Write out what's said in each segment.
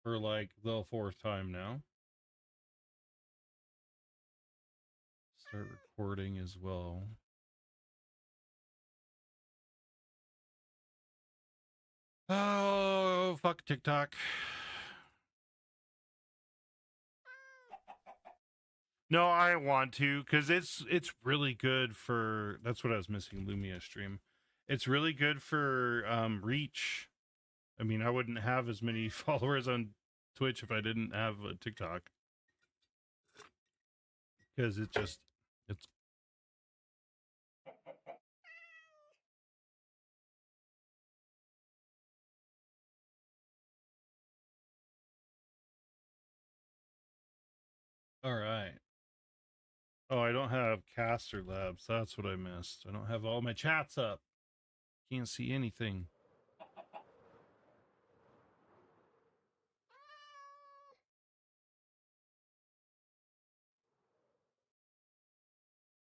for like the 4th time now. Start recording as well. Oh, fuck TikTok. No, I want to, because it's really good for, that's what I was missing, Lumia stream. It's really good for reach. I mean, I wouldn't have as many followers on Twitch if I didn't have a TikTok. Because it's all right. Oh, I don't have Caster Labs. That's what I missed. I don't have all my chats up. Can't see anything.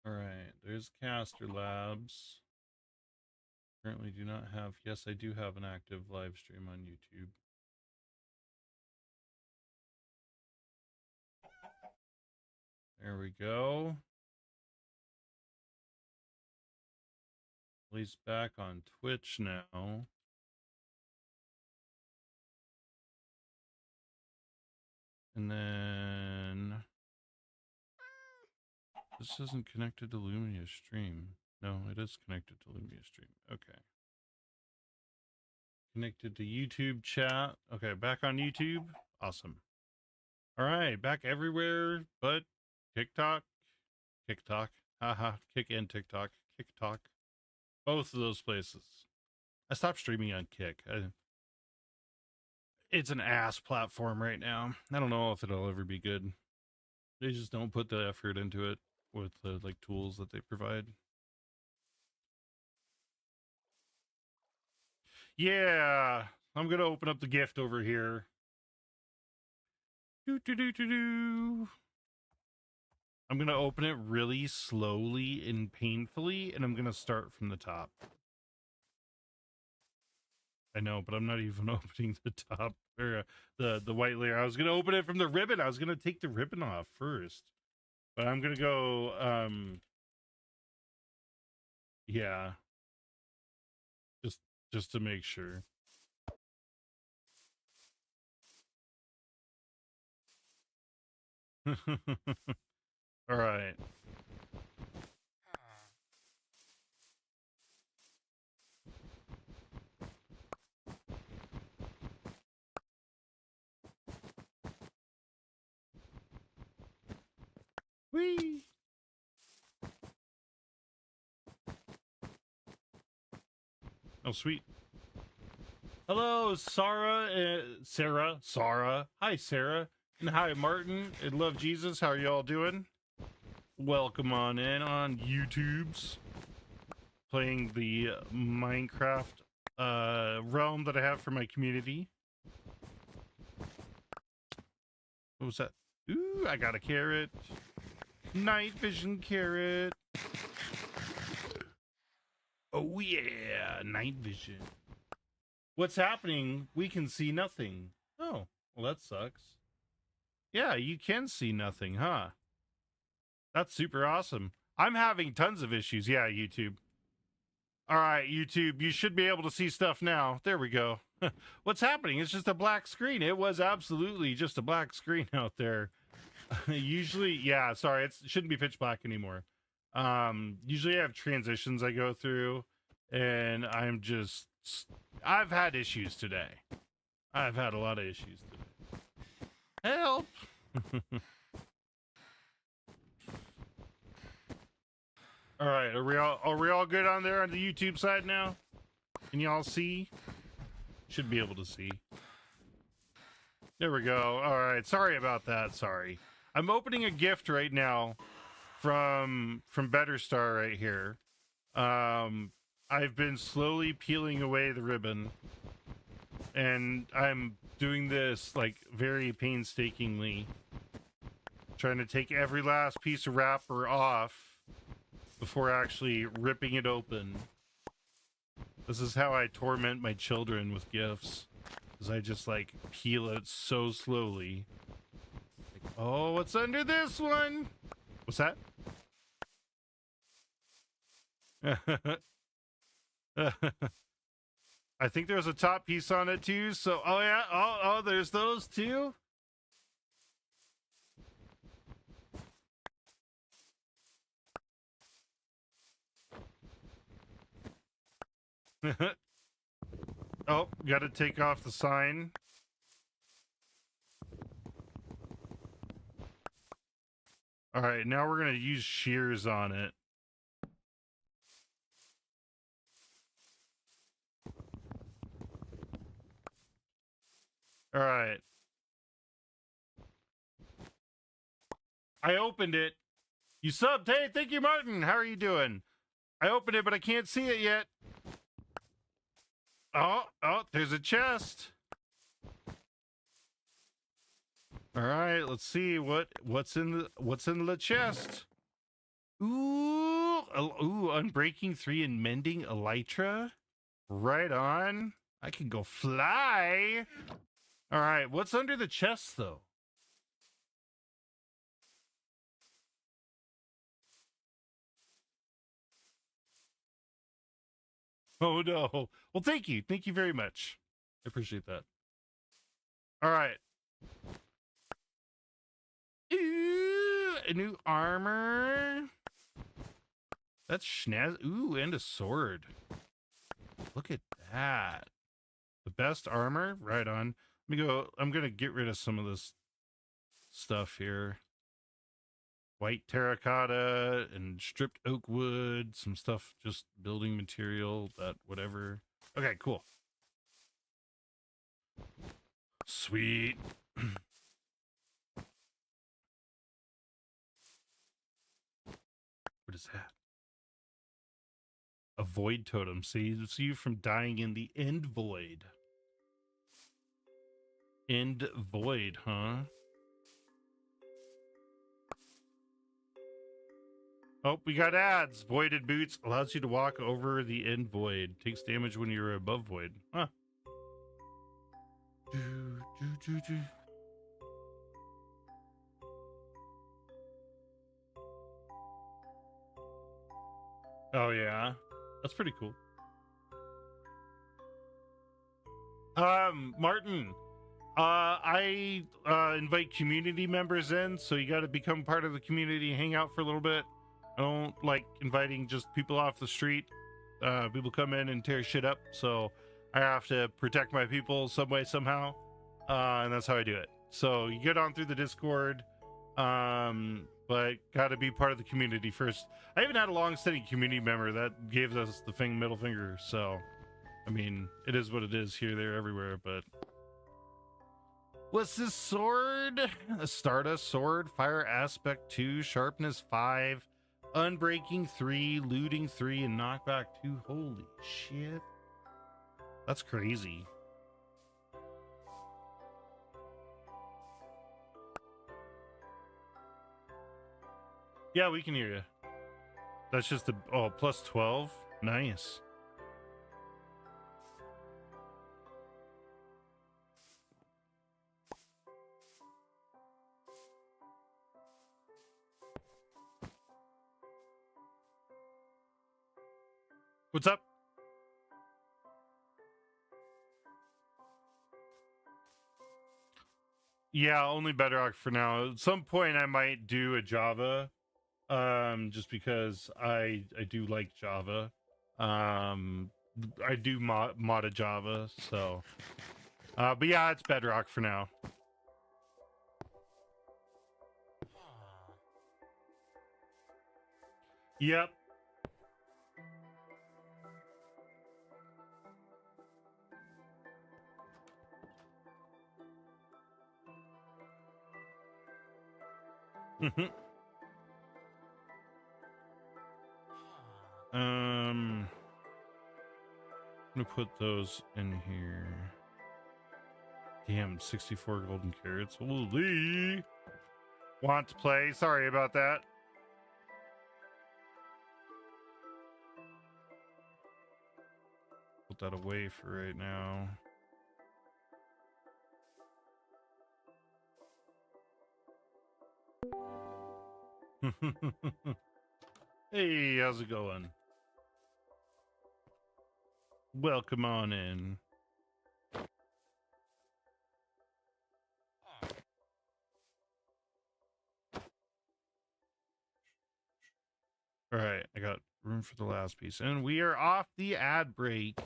All right, there's Caster Labs. Currently do not have, yes, I do have an active live stream on YouTube. There we go. At least back on Twitch now. And then this isn't connected to Lumia stream. No, it is connected to Lumia stream. Okay. Connected to YouTube chat. Okay, back on YouTube. Awesome. All right, back everywhere but TikTok. TikTok. Haha. Kick and TikTok. TikTok. Both of those places. I stopped streaming on Kick. It's an ass platform right now. I don't know if it'll ever be good. They just don't put the effort into it with the like tools that they provide. Yeah, I'm gonna open up the gift over here. Do do do do do. I'm gonna open it really slowly and painfully, and I'm gonna start from the top. I know, but I'm not even opening the top or the white layer. I was gonna open it from the ribbon. I was gonna take the ribbon off first, but I'm gonna go. Yeah, just to make sure. All right. Whee! Oh, sweet. Hello, Sarah. Hi, Sarah. And hi, Martin. And Love Jesus. How are y'all doing? Welcome on in on YouTube's. Playing the Minecraft realm that I have for my community. What was that? Ooh, I got a carrot. Night vision carrot. Oh yeah, night vision. What's happening? We can see nothing. Oh, well that sucks. Yeah, you can see nothing, huh? That's super awesome. I'm having tons of issues. Yeah, YouTube. All right, YouTube, you should be able to see stuff now. There we go. What's happening? It's just a black screen. It was absolutely just a black screen out there. Usually, yeah, sorry, it shouldn't be pitch black anymore. Usually I have transitions I go through, and I've had issues today. I've had a lot of issues today. Help! All right, are we all good on there on the YouTube side now? Can y'all see? Should be able to see. There we go. All right, sorry about that. Sorry. I'm opening a gift right now from Better Star right here. I've been slowly peeling away the ribbon, and I'm doing this like very painstakingly, trying to take every last piece of wrapper off before actually ripping it open. This is how I torment my children with gifts. Because I just like peel it so slowly. Like, oh, what's under this one? What's that? I think there's a top piece on it too. So, oh yeah, oh, there's those too. Oh, got to take off the sign. All right, now we're gonna use shears on it. All right. I opened it. You subbed. Hey, thank you, Martin. How are you doing? I opened it, but I can't see it yet. Oh, there's a chest. All right, let's see what's in the chest. Ooh, Unbreaking 3 and Mending Elytra. Right on. I can go fly. All right, what's under the chest though? Oh no. Well, thank you. Thank you very much. I appreciate that. All right. Ooh, a new armor. That's schnaz. Ooh, and a sword. Look at that. The best armor? Right on. Let me go. I'm going to get rid of some of this stuff here. White terracotta and stripped oak wood. Some stuff, just building material, that whatever. Okay, cool. Sweet. What is that? A void totem saves you from dying in the end void. End void, huh? Oh, we got ads. Voided boots allows you to walk over the end void. Takes damage when you're above void. Huh. Oh yeah, that's pretty cool. Martin, I invite community members in, so you got to become part of the community, hang out for a little bit. I don't like inviting just people off the street. People come in and tear shit up, so I have to protect my people some way, somehow, and that's how I do it. So you get on through the Discord, but got to be part of the community first. I even had a long-standing community member that gave us the middle finger, so I mean, it is what it is here, there, everywhere, but... What's this sword? A Stardust sword, fire aspect 2, sharpness 5, unbreaking 3, looting 3, and knockback 2. Holy shit. That's crazy. Yeah, we can hear you. That's just the... Oh, plus 12? Nice. What's up? Yeah, only Bedrock for now. At some point I might do a Java. Just because I do like Java. I do mod a Java, so but yeah, it's Bedrock for now. Yep. I'm gonna put those in here. Damn, 64 golden carrots. Holy. Want to play? Sorry about that. Put that away for right now. Hey, how's it going? Welcome on in. All right, I got room for the last piece. And we are off the ad break.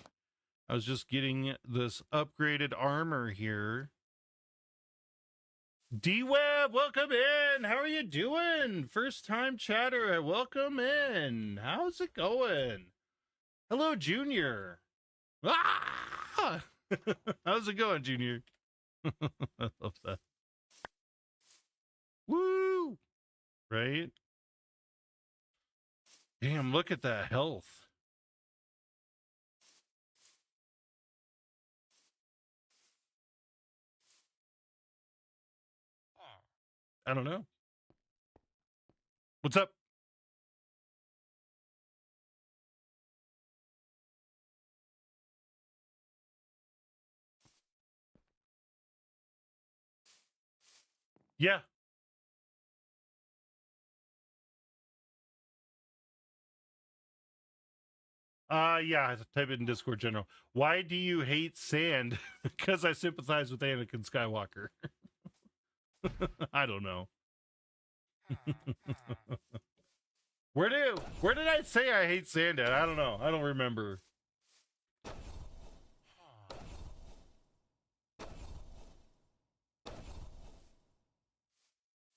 I was just getting this upgraded armor here. D-Web, welcome in. How are you doing? First time chatter, welcome in. How's it going? Hello, Junior. Ah! How's it going, Junior? I love that. Woo! Right? Damn, look at that health. I don't know. What's up? Yeah. Yeah, type it in Discord general. Why do you hate sand? Because I sympathize with Anakin Skywalker. I don't know. Where did I say I hate sand at? I don't know. I don't remember.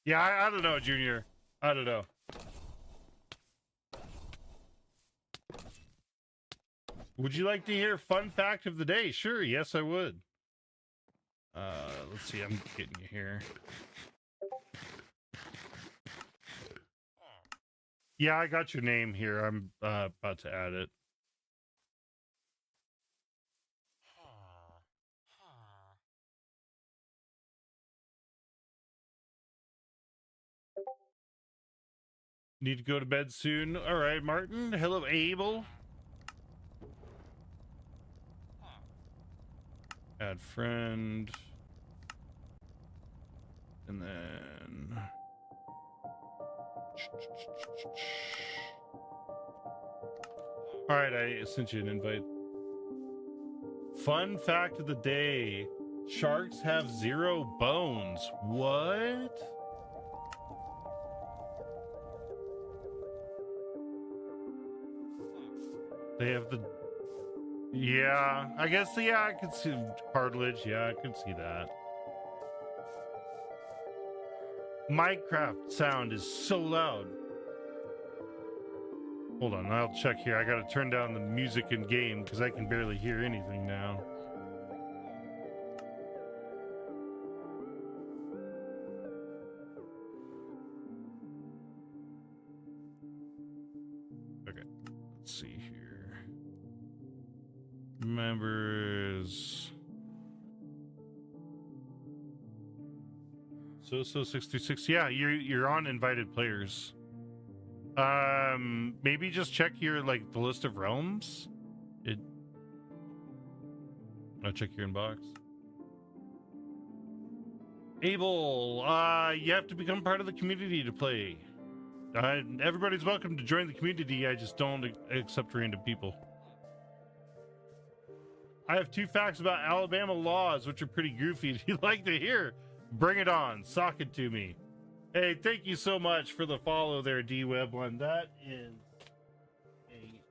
Yeah, I don't know, Junior. I don't know. Would you like to hear fun fact of the day? Sure, yes, I would. Let's see, I'm getting you here. Yeah, I got your name here. I'm about to add it. Need to go to bed soon. All right, Martin. Hello, Abel. Add friend. And then... All right, I sent you an invite. Fun fact of the day. Sharks have 0 bones. What? They have the... Yeah, I guess, yeah, I could see cartilage. Yeah, I could see that. Minecraft sound is so loud. Hold on, I'll check here. I gotta turn down the music in game because I can barely hear anything now. Okay, let's see here. Members. So 626. Yeah, you're on invited players. Maybe just check your like the list of realms. I'll check your inbox. Abel, you have to become part of the community to play. Everybody's welcome to join the community. I just don't accept random people. I have 2 facts about Alabama laws, which are pretty goofy. If you'd like to hear, bring it on. Sock it to me. Hey, thank you so much for the follow there, D-Web one. That is a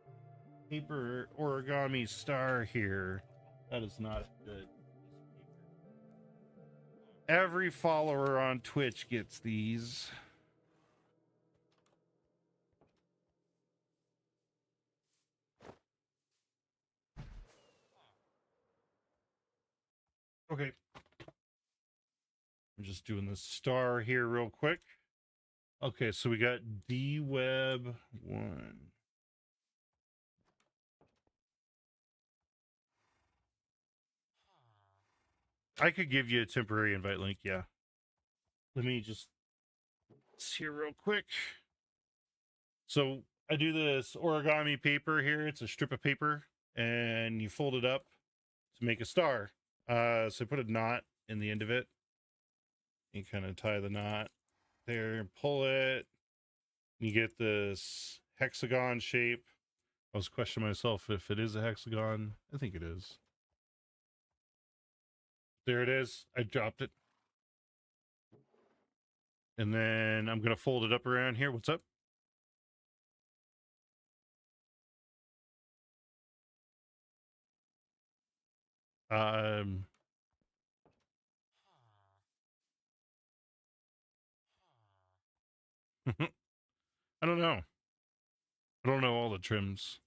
paper origami star here. That is not good. Every follower on Twitch gets these. Okay. I'm just doing the star here real quick. Okay, so we got D-Web 1. I could give you a temporary invite link, yeah. Let me just see real quick. So I do this origami paper here. It's a strip of paper, and you fold it up to make a star. So I put a knot in the end of it. You kind of tie the knot there, pull it. You get this hexagon shape. I was questioning myself if it is a hexagon. I think it is. There it is. I dropped it. And then I'm going to fold it up around here. What's up? I don't know. I don't know all the trims.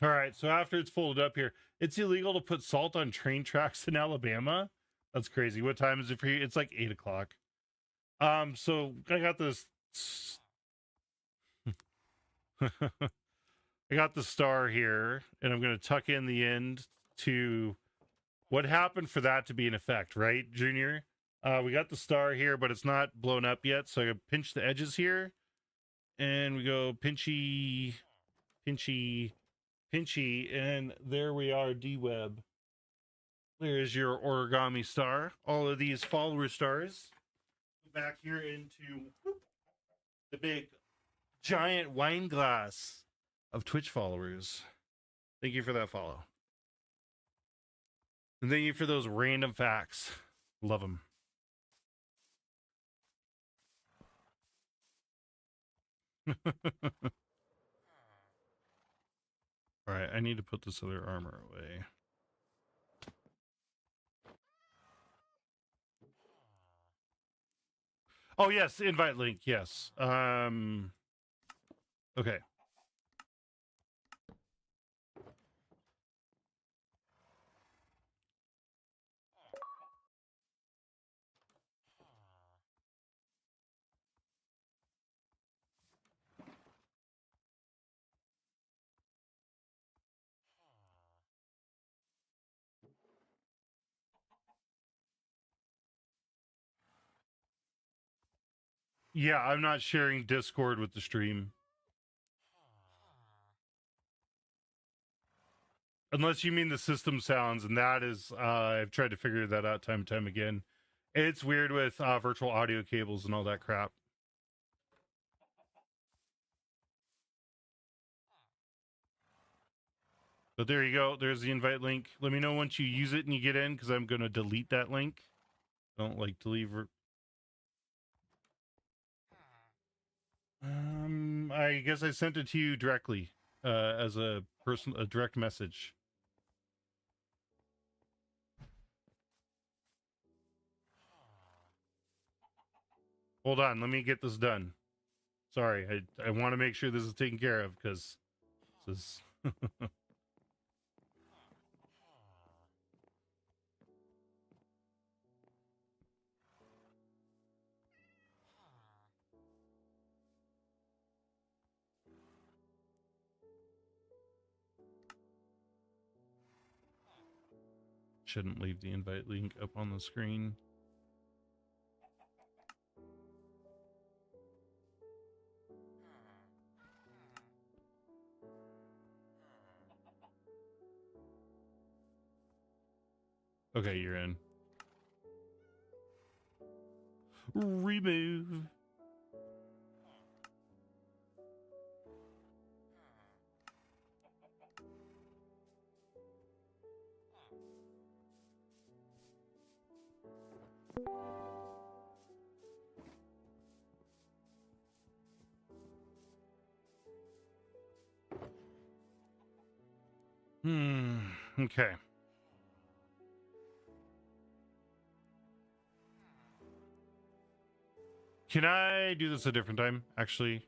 All right, so after it's folded up here, it's illegal to put salt on train tracks in Alabama. That's crazy. What time is it for you? It's like 8 o'clock. So I got this. I got the star here, and I'm going to tuck in the end to what happened for that to be in effect, right, Junior? We got the star here, but it's not blown up yet, so I pinch the edges here, and we go pinchy, pinchy, pinchy, and there we are, D-Web. There's your origami star. All of these follower stars. Back here into the big, giant wine glass of Twitch followers. Thank you for that follow. And thank you for those random facts. Love them. All right, I need to put this other armor away. Oh, yes, invite link, yes. Okay. Yeah, I'm not sharing Discord with the stream. Unless you mean the system sounds, and that is, I've tried to figure that out time and time again. It's weird with virtual audio cables and all that crap. But there you go. There's the invite link. Let me know once you use it and you get in, because I'm going to delete that link. Don't like to leave. I guess I sent it to you directly as a direct message. Hold on, let me get this done. Sorry, I want to make sure this is taken care of because this is. Shouldn't leave the invite link up on the screen. Okay, you're in. Remove. Okay. Can I do this a different time, actually?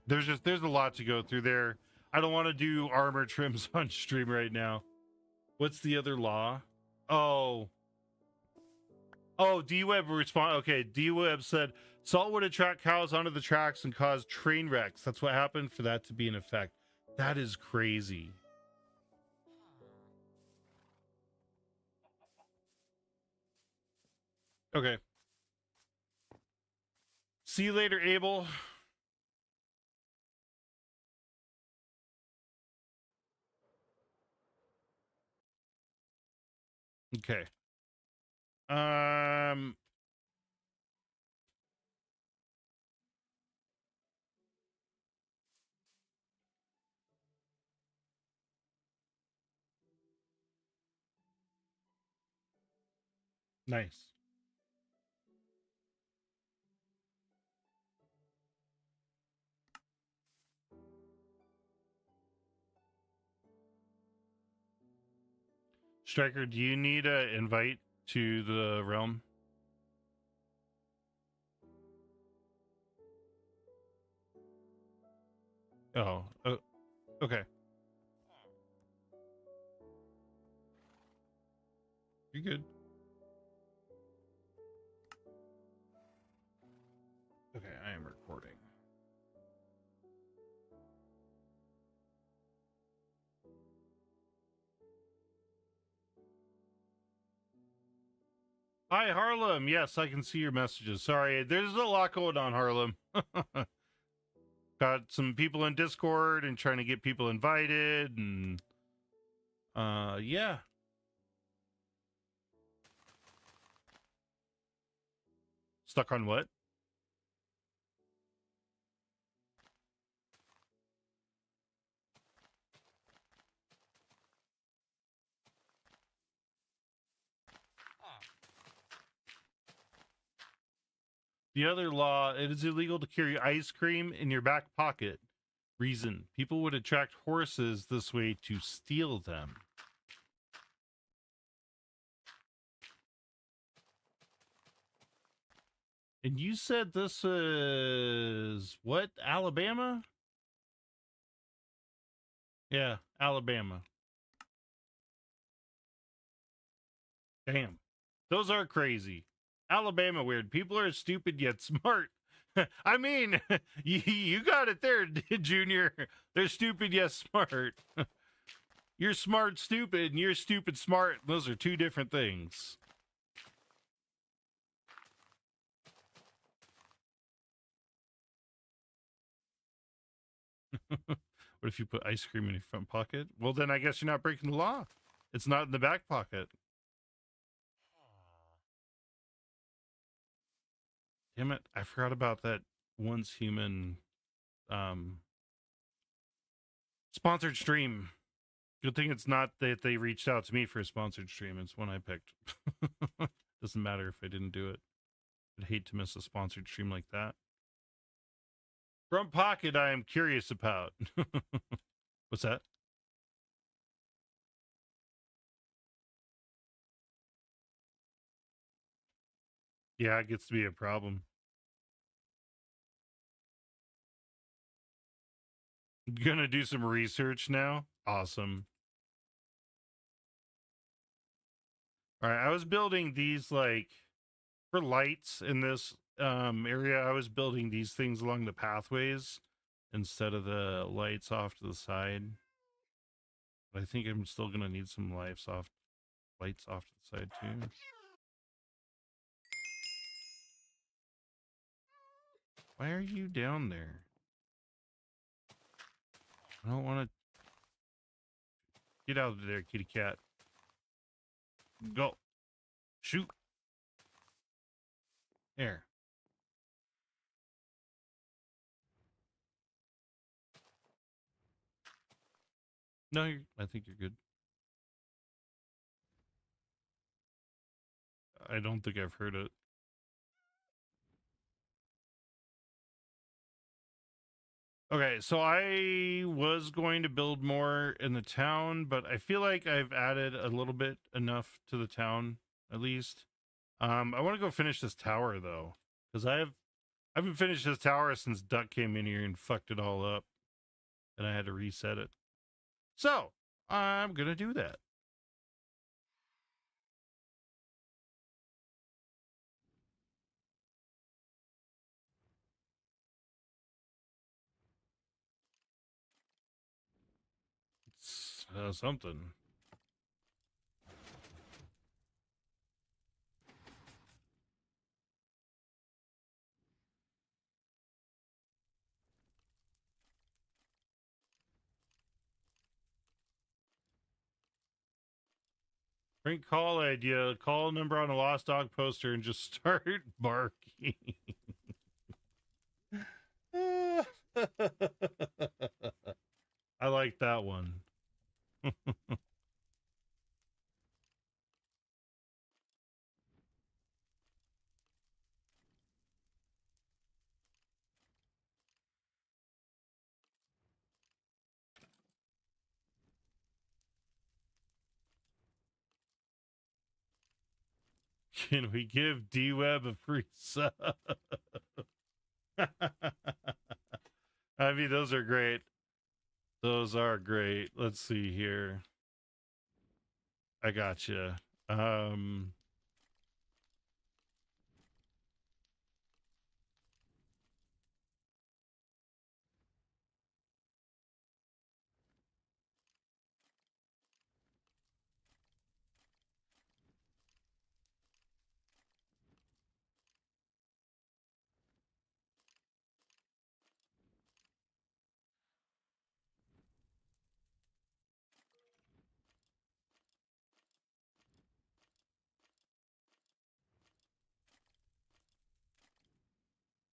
There's a lot to go through there. I don't want to do armor trims on stream right now. What's the other law? Oh, D-Web respond. Okay, D-Web said salt would attract cows onto the tracks and cause train wrecks. That's what happened for that to be in effect. That is crazy. Okay. See you later, Abel. Okay. Nice. Striker, do you need an invite to the realm? Oh, okay. You're good. Okay, I am recording. Hi, Harlem. Yes, I can see your messages. Sorry, there's a lot going on, Harlem. Got some people in Discord and trying to get people invited, and yeah. Stuck on what? The other law, it is illegal to carry ice cream in your back pocket. Reason, people would attract horses this way to steal them. And you said this is what? Alabama? Yeah, Alabama. Damn. Those are crazy. Alabama weird. People are stupid yet smart. I mean, you got it there, Junior. They're stupid yet smart. You're smart stupid and you're stupid smart. Those are two different things. What if you put ice cream in your front pocket? Well, then I guess you're not breaking the law. It's not in the back pocket. Damn it. I forgot about that once human sponsored stream. Good thing it's not that they reached out to me for a sponsored stream. It's one I picked. Doesn't matter if I didn't do it. I'd hate to miss a sponsored stream like that. Front pocket, I am curious about. What's that? Yeah, it gets to be a problem. Gonna do some research now. Awesome. All right, I was building these like for lights in this area. I was building these things along the pathways instead of the lights off to the side. But I think I'm still gonna need some lights off to the side too. Why are you down there? I don't want to get out of there, kitty cat. Go. Shoot. There. No, I think you're good. I don't think I've heard it. Okay, so I was going to build more in the town, but I feel like I've added a little bit enough to the town, at least. I want to go finish this tower though, because I haven't finished this tower since Duck came in here and fucked it all up, and I had to reset it. So I'm gonna do that. It's something. Prank call idea. Call a number on a lost dog poster and just start barking. I like that one. Can we give D-Web a free sub? I mean, those are great. Those are great. Let's see here. I gotcha.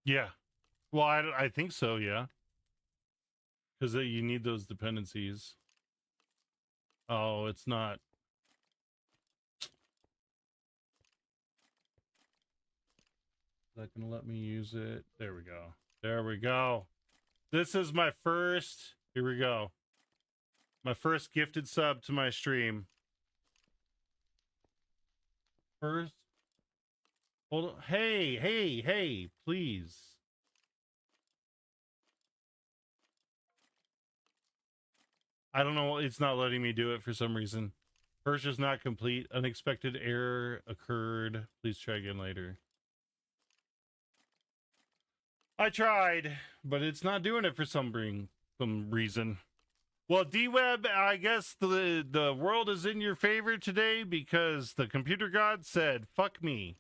Yeah. Well, I think so, yeah. Because you need those dependencies. Oh, it's not. Is that going to let me use it? There we go. There we go. This is my first. Here we go. My first gifted sub to my stream. First. Hold on. Hey, please. I don't know. It's not letting me do it for some reason. Purchase not complete. Unexpected error occurred. Please try again later. I tried, but it's not doing it for some reason. Well, D-Web, I guess the world is in your favor today because the computer god said, fuck me.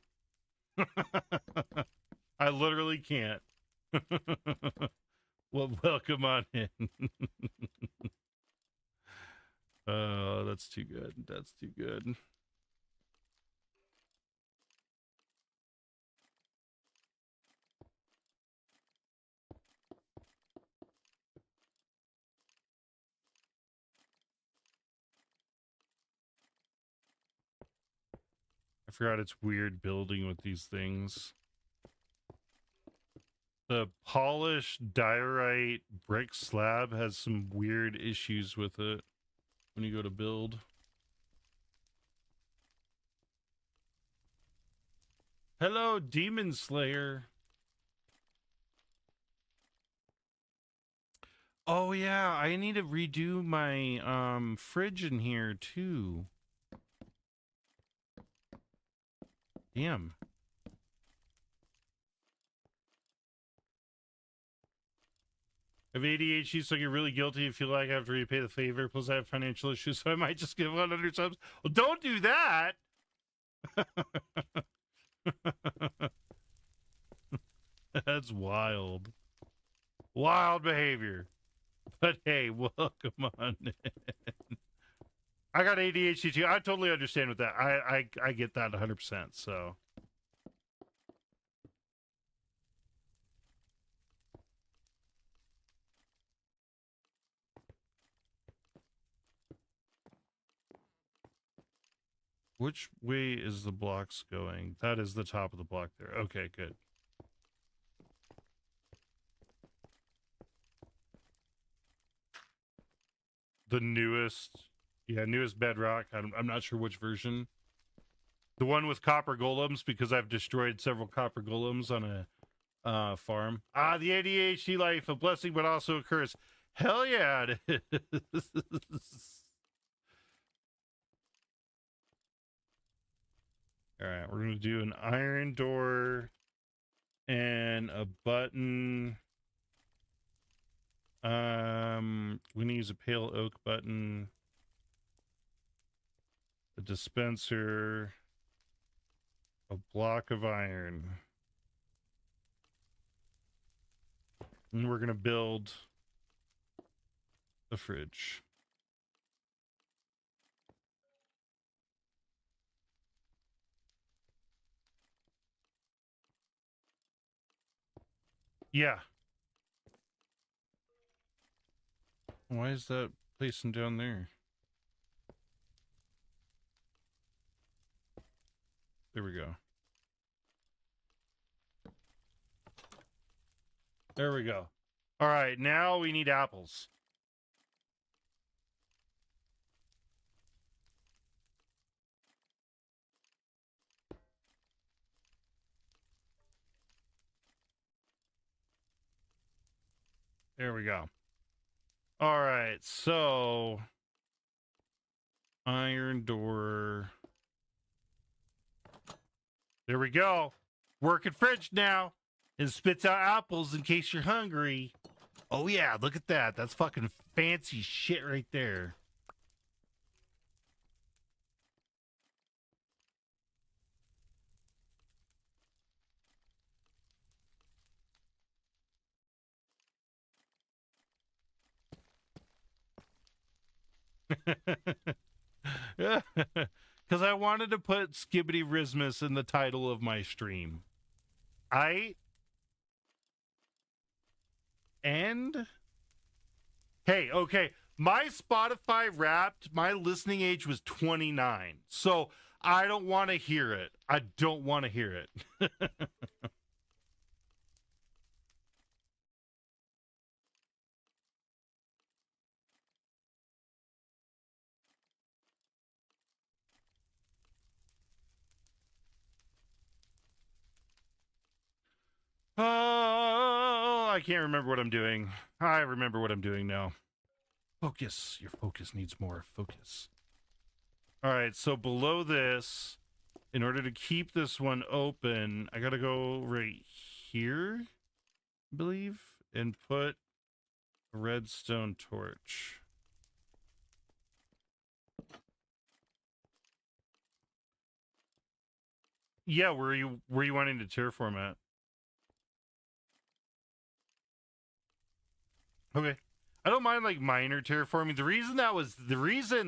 I literally can't. Well, welcome on in. Oh, that's too good. That's too good. I forgot it's weird building with these things. The polished diorite brick slab has some weird issues with it when you go to build. Hello, Demon Slayer. Oh yeah, I need to redo my fridge in here too. Damn. I have ADHD, so I get really guilty and feel like I have to repay the favor. Plus, I have financial issues, so I might just give 100 subs. Well, don't do that. That's wild. Wild behavior. But hey, welcome on in. I got ADHD too. I totally understand with that. I get that 100%. So. Which way is the blocks going? That is the top of the block there. Okay, good. The newest, newest Bedrock. I'm not sure which version. The one with copper golems, because I've destroyed several copper golems on a farm. Ah, the ADHD life, a blessing, but also a curse. Hell yeah, it is. All right, we're going to do an iron door and a button. We're going to use a pale oak button. A dispenser. A block of iron. And we're going to build a fridge. Yeah. Why is that placing down there? There we go. There we go. All right, now we need apples. There we go. All right, so iron door. There we go. Working fridge now. It spits out apples in case you're hungry. Oh yeah, look at that. That's fucking fancy shit right there. Because I wanted to put Skibidi Rizzmas in the title of my stream. And hey, okay, my Spotify Wrapped, my listening age was 29. So I don't want to hear it. I don't want to hear it. Oh, I can't remember what I'm doing. I remember what I'm doing now. Focus. Your focus needs more focus. All right, so below this, in order to keep this one open, I gotta go right here, I believe, and put a redstone torch. Yeah, where you wanting to terraform at? Okay. I don't mind like minor terraforming. The reason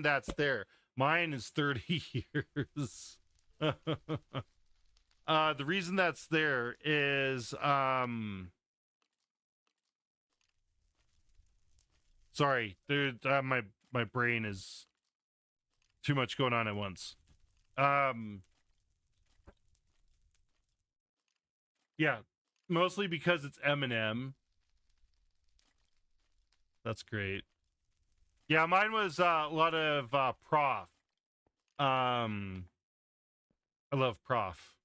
that's there, mine is 30 years. The reason that's there is sorry, dude, my brain is too much going on at once. Yeah, mostly because it's Eminem. That's great. Yeah, mine was a lot of Prof. I love Prof.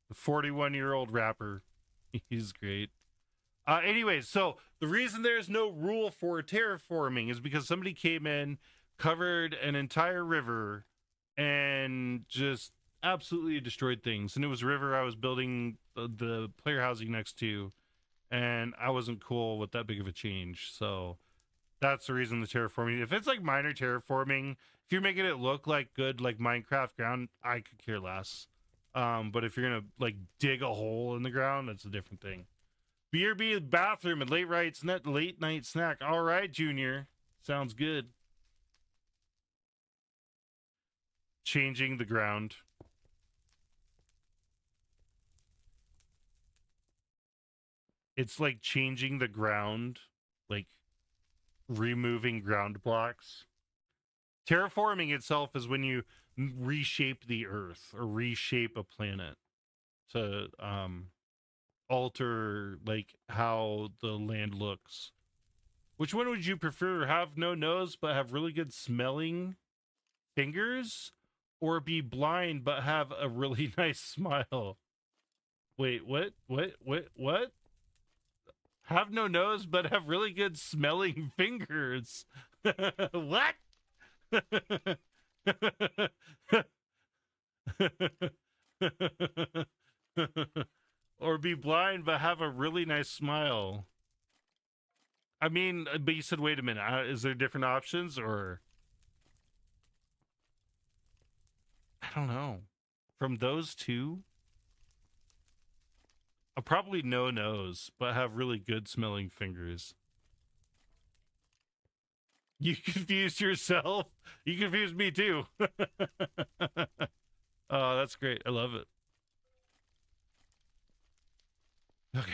The 41-year-old rapper. He's great. Anyways, so the reason there's no rule for terraforming is because somebody came in, covered an entire river, and just absolutely destroyed things. And it was a river I was building the player housing next to, and I wasn't cool with that big of a change. So that's the reason the terraforming. If it's like minor terraforming, if you're making it look like good, like Minecraft ground, I could care less. But if you're gonna like dig a hole in the ground, that's a different thing. BRB bathroom and late night snack. All right, Junior. Sounds good. Changing the ground. It's like changing the ground, like removing ground blocks. Terraforming itself is when you reshape the earth or reshape a planet to alter like how the land looks. Which one would you prefer? Have no nose but have really good smelling fingers, or be blind but have a really nice smile? Wait, what? What? Have no nose but have really good smelling fingers. What? Or be blind but have a really nice smile. I mean, but you said, wait a minute. Is there different options, or I don't know. From those two, I'll probably no nose, but have really good smelling fingers. You confused yourself. You confused me too. Oh, that's great. I love it. Okay.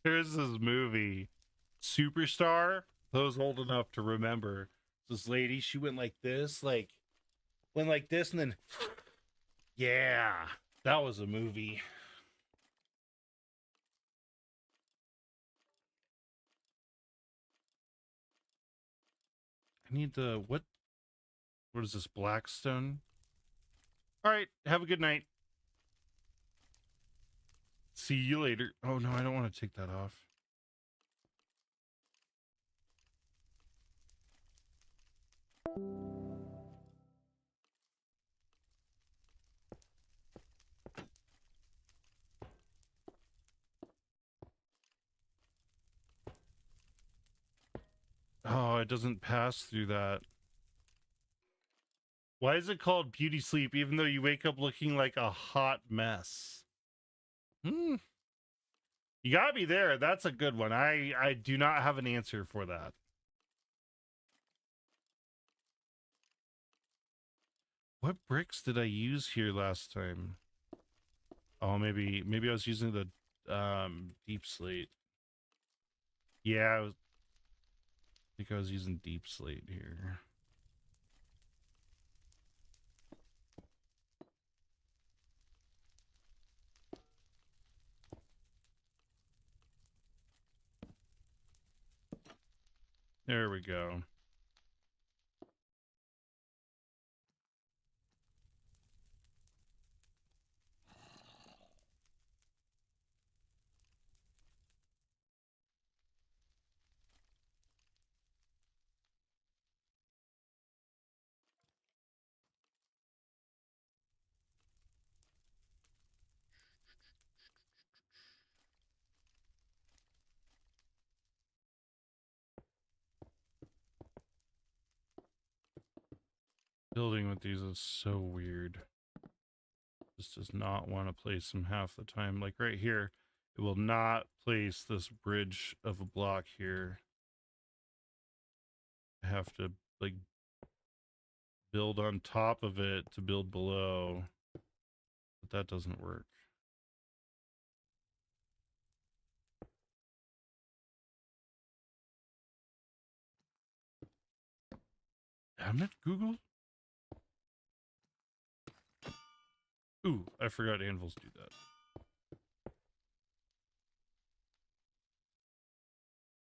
There's this movie, Superstar. Those old enough to remember. This lady, she went like this, went like this, and then, yeah, that was a movie. I need the, what is this, Blackstone? All right, have a good night. See you later. Oh, no, I don't want to take that off. Oh, it doesn't pass through that. Why is it called beauty sleep even though you wake up looking like a hot mess? You gotta be there. That's a good one. I do not have an answer for that. What bricks did I use here last time? Oh, maybe I was using the deep slate. Yeah, I think I was using deep slate here. There we go. Building with these is so weird. This does not want to place them half the time. Like right here, it will not place this bridge of a block here. I have to like build on top of it to build below, but that doesn't work. Damn it, Google. Ooh, I forgot anvils do that.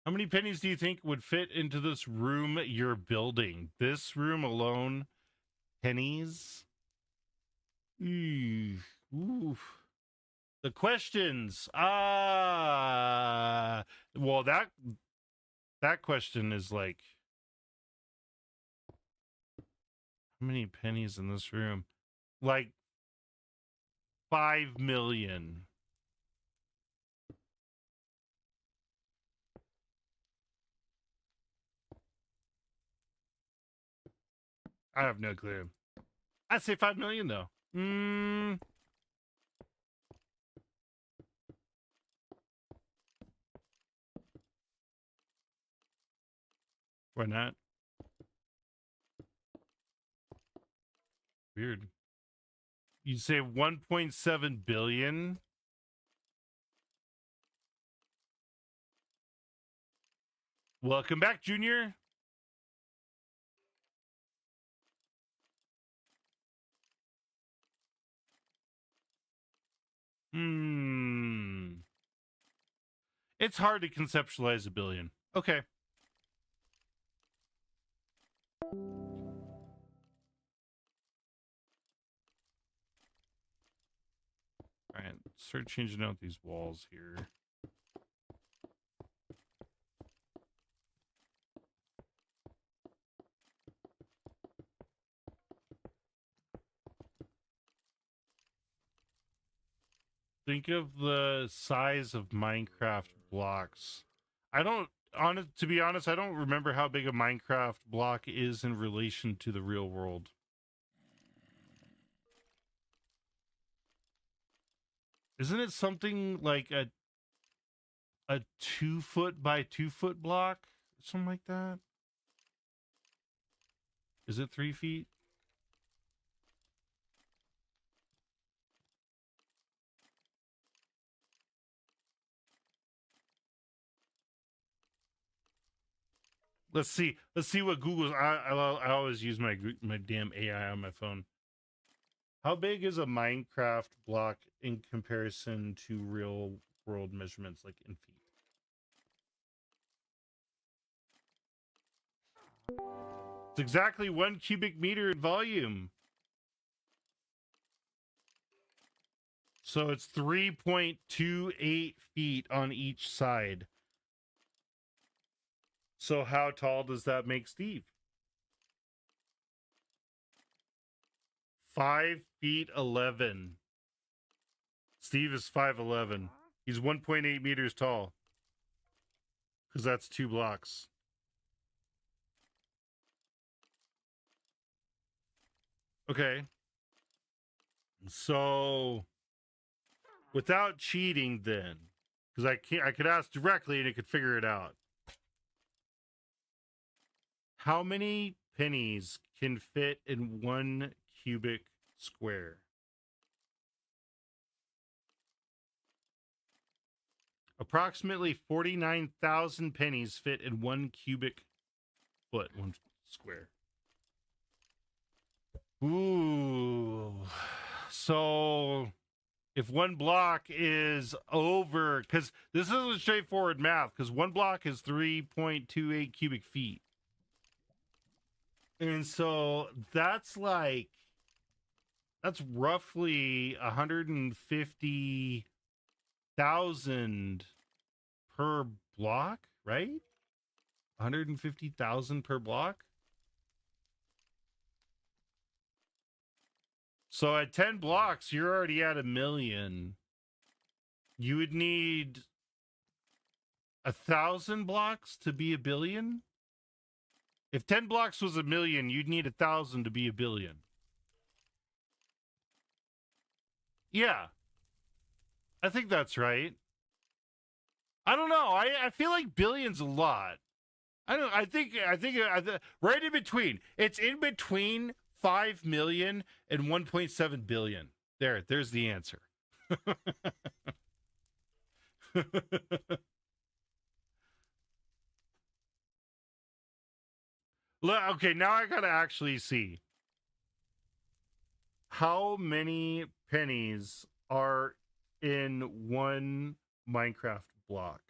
How many pennies do you think would fit into this room you're building? This room alone, pennies? Ooh. The questions. Well, that question is like, how many pennies in this room? Like 5 million. I have no clue. I'd say 5 million though. Why not? Weird. You say 1.7 billion? Welcome back, Junior. It's hard to conceptualize a billion. Okay. All right, start changing out these walls here. Think of the size of Minecraft blocks. To be honest, I don't remember how big a Minecraft block is in relation to the real world. Isn't it something like a 2 foot by 2 foot block? Something like that? Is it 3 feet? Let's see what Google's. I always use my damn AI on my phone. How big is a Minecraft block in comparison to real world measurements, like in feet? It's exactly 1 cubic meter in volume. So it's 3.28 feet on each side. So how tall does that make Steve? 5'11". Steve is 5'11". He's 1.8 meters tall. Because that's 2 blocks. Okay. So without cheating then, because I could ask directly and it could figure it out. How many pennies can fit in 1 cubic square? Approximately 49,000 pennies fit in 1 cubic foot, 1 square. Ooh. So if 1 block is over, because this isn't straightforward math, because 1 block is 3.28 cubic feet. And so that's roughly 150,000 per block, right? 150,000 per block. So at 10 blocks, you're already at 1 million. You would need 1,000 blocks to be 1 billion. If 10 blocks was 1 million, you'd need 1,000 to be 1 billion. Yeah. I think that's right. I don't know. I feel like billion's a lot. I think right in between. It's in between 5 million and 1.7 billion. There's the answer. Okay, now I gotta actually see how many pennies are in 1 Minecraft block.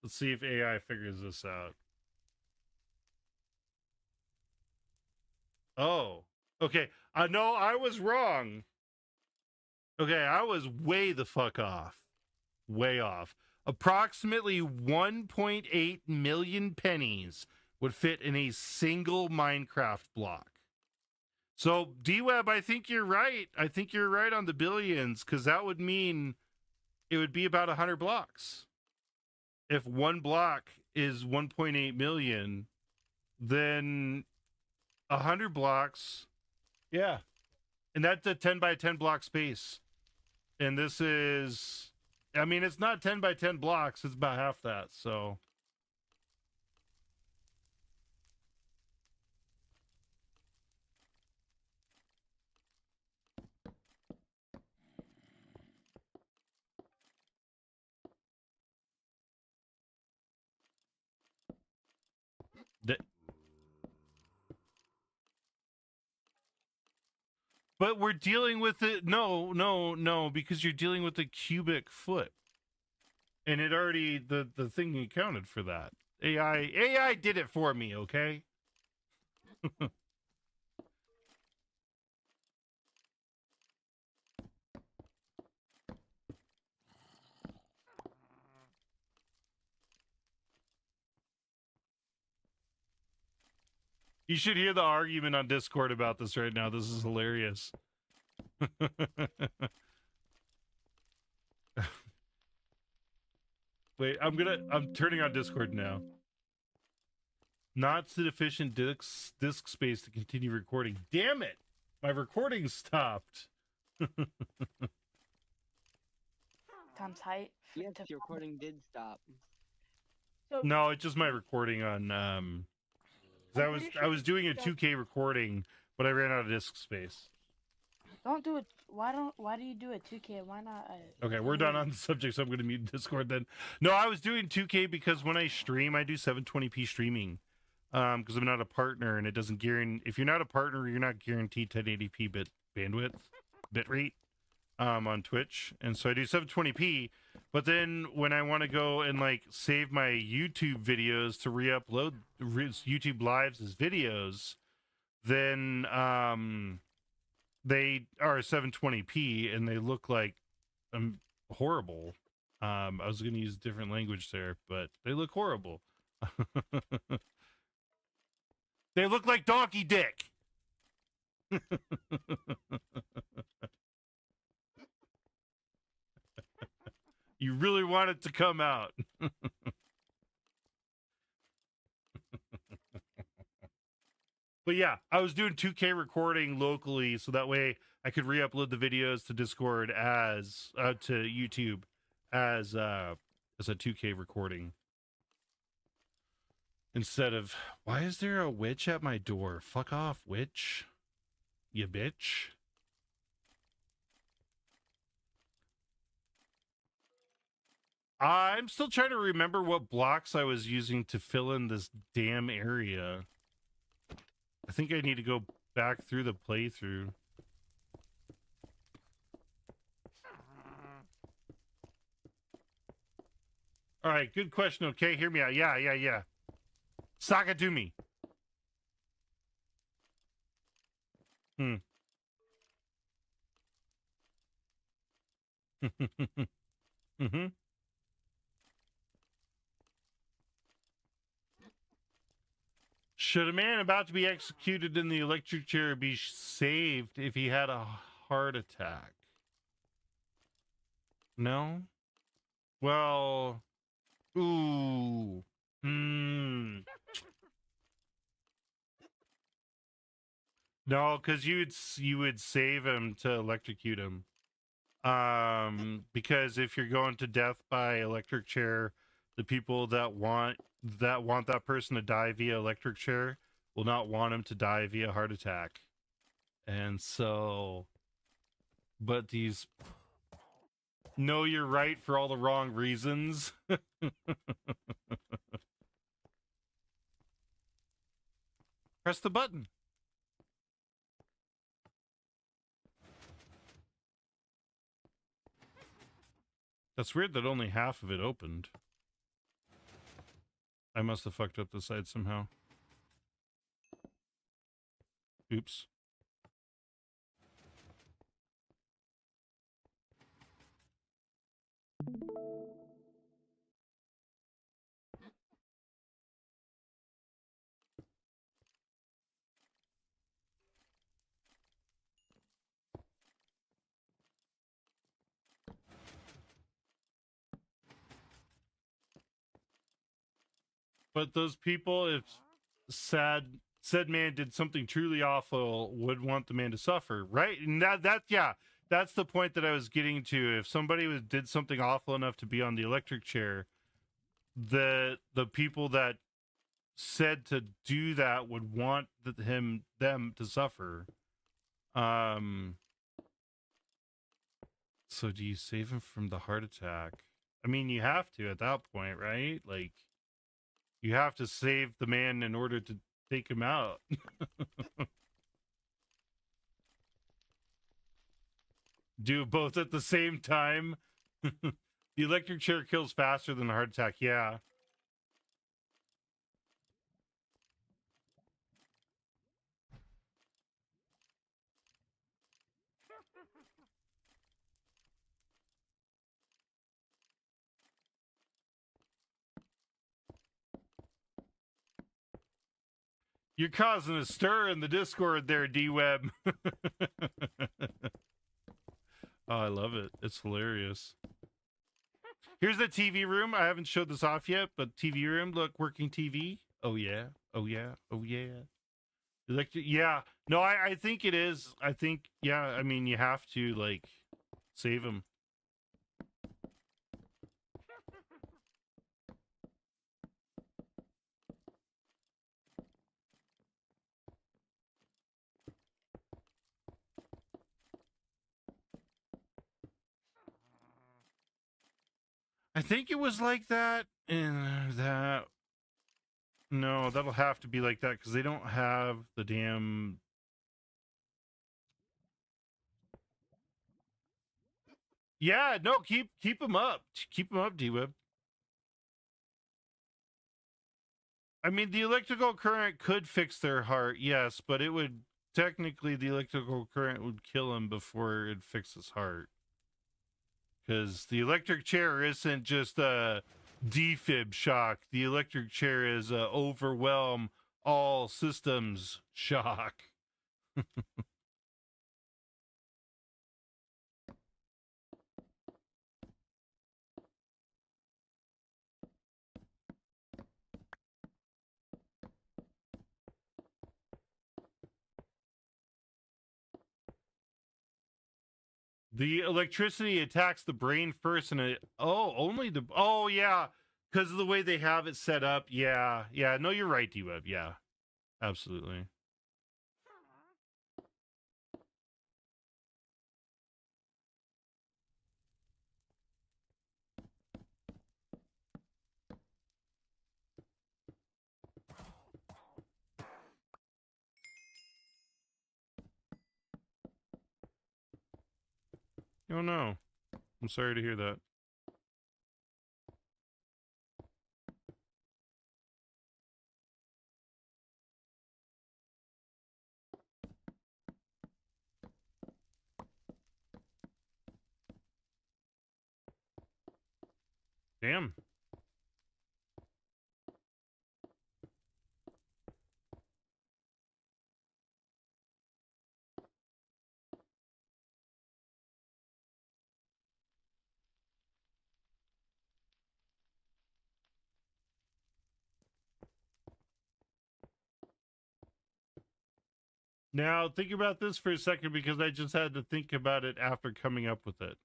Let's see if AI figures this out. Oh, okay. No, I was wrong. Okay, I was way the fuck off. Way off. Approximately 1.8 million pennies would fit in a single Minecraft block. So, D-Web, I think you're right. I think you're right on the billions, because that would mean it would be about 100 blocks. If 1 block is 1.8 million, then 100 blocks, yeah. And that's a 10 by 10 block space. And this is, I mean, it's not 10 by 10 blocks. It's about half that, so. But we're dealing with it. No, because you're dealing with a cubic foot. And it already, the thing accounted for that. AI did it for me, okay? You should hear the argument on Discord about this right now. This is hilarious. Wait, I'm turning on Discord now. Not sufficient disk space to continue recording. Damn it! My recording stopped. Tom's height. Yes, your recording did stop. So, No, it's just my recording on 'cause I was doing a 2K recording, but I ran out of disk space. Don't do it. Why do you do a 2K? Why not? Okay, we're done on the subject, so I'm going to mute Discord then. No, I was doing 2K because when I stream, I do 720p streaming. Because I'm not a partner, and it doesn't guarantee. If you're not a partner, you're not guaranteed 1080p bitrate on Twitch, and so I do 720p. But then when I want to go and like save my YouTube videos to re-upload YouTube lives as videos, then they are 720p and they look like horrible. I was going to use different language there, but they look horrible. They look like donkey dick. You really want it to come out. But yeah, I was doing 2K recording locally, so that way I could re-upload the videos to Discord as to YouTube as a 2K recording. Instead of, why is there a witch at my door? Fuck off, witch. You bitch. I'm still trying to remember what blocks I was using to fill in this damn area. I think I need to go back through the playthrough. All right, good question. Okay, hear me out. Yeah. Sakatumi. Mm-hmm. Should a man about to be executed in the electric chair be saved if he had a heart attack? No? Well, ooh. No, because you would save him to electrocute him. Because if you're going to death by electric chair, the people that want that person to die via electric chair will not want him to die via heart attack. And so, but these know you're right for all the wrong reasons. Press the button. That's weird that only half of it opened. I must have fucked up the side somehow. Oops. But those people, if said man did something truly awful, would want the man to suffer, right? And that's the point that I was getting to. If somebody did something awful enough to be on the electric chair, the people that said to do that would want them to suffer. So do you save him from the heart attack? I mean, you have to at that point, right? Like, you have to save the man in order to take him out. Do both at the same time. The electric chair kills faster than the heart attack. Yeah. You're causing a stir in the Discord there, D-Web. Oh, I love it. It's hilarious. Here's the TV room. I haven't showed this off yet, but TV room. Look, working TV. Oh, yeah. Oh, yeah. Oh, yeah. Yeah. No, I think it is. I think, yeah, I mean, you have to, like, save him. I think it was like that, and that. No, that'll have to be like that because they don't have the damn. Yeah, no, keep them up. Keep them up, D-Web. I mean, the electrical current could fix their heart, yes, but it would technically the electrical current would kill him before it fixes his heart. Because the electric chair isn't just a defib shock. The electric chair is a overwhelm all systems shock. The electricity attacks the brain first, and yeah, because of the way they have it set up. Yeah. No, you're right, D-Web. Yeah, absolutely. Oh no, I'm sorry to hear that. Damn. Now, think about this for a second because I just had to think about it after coming up with it.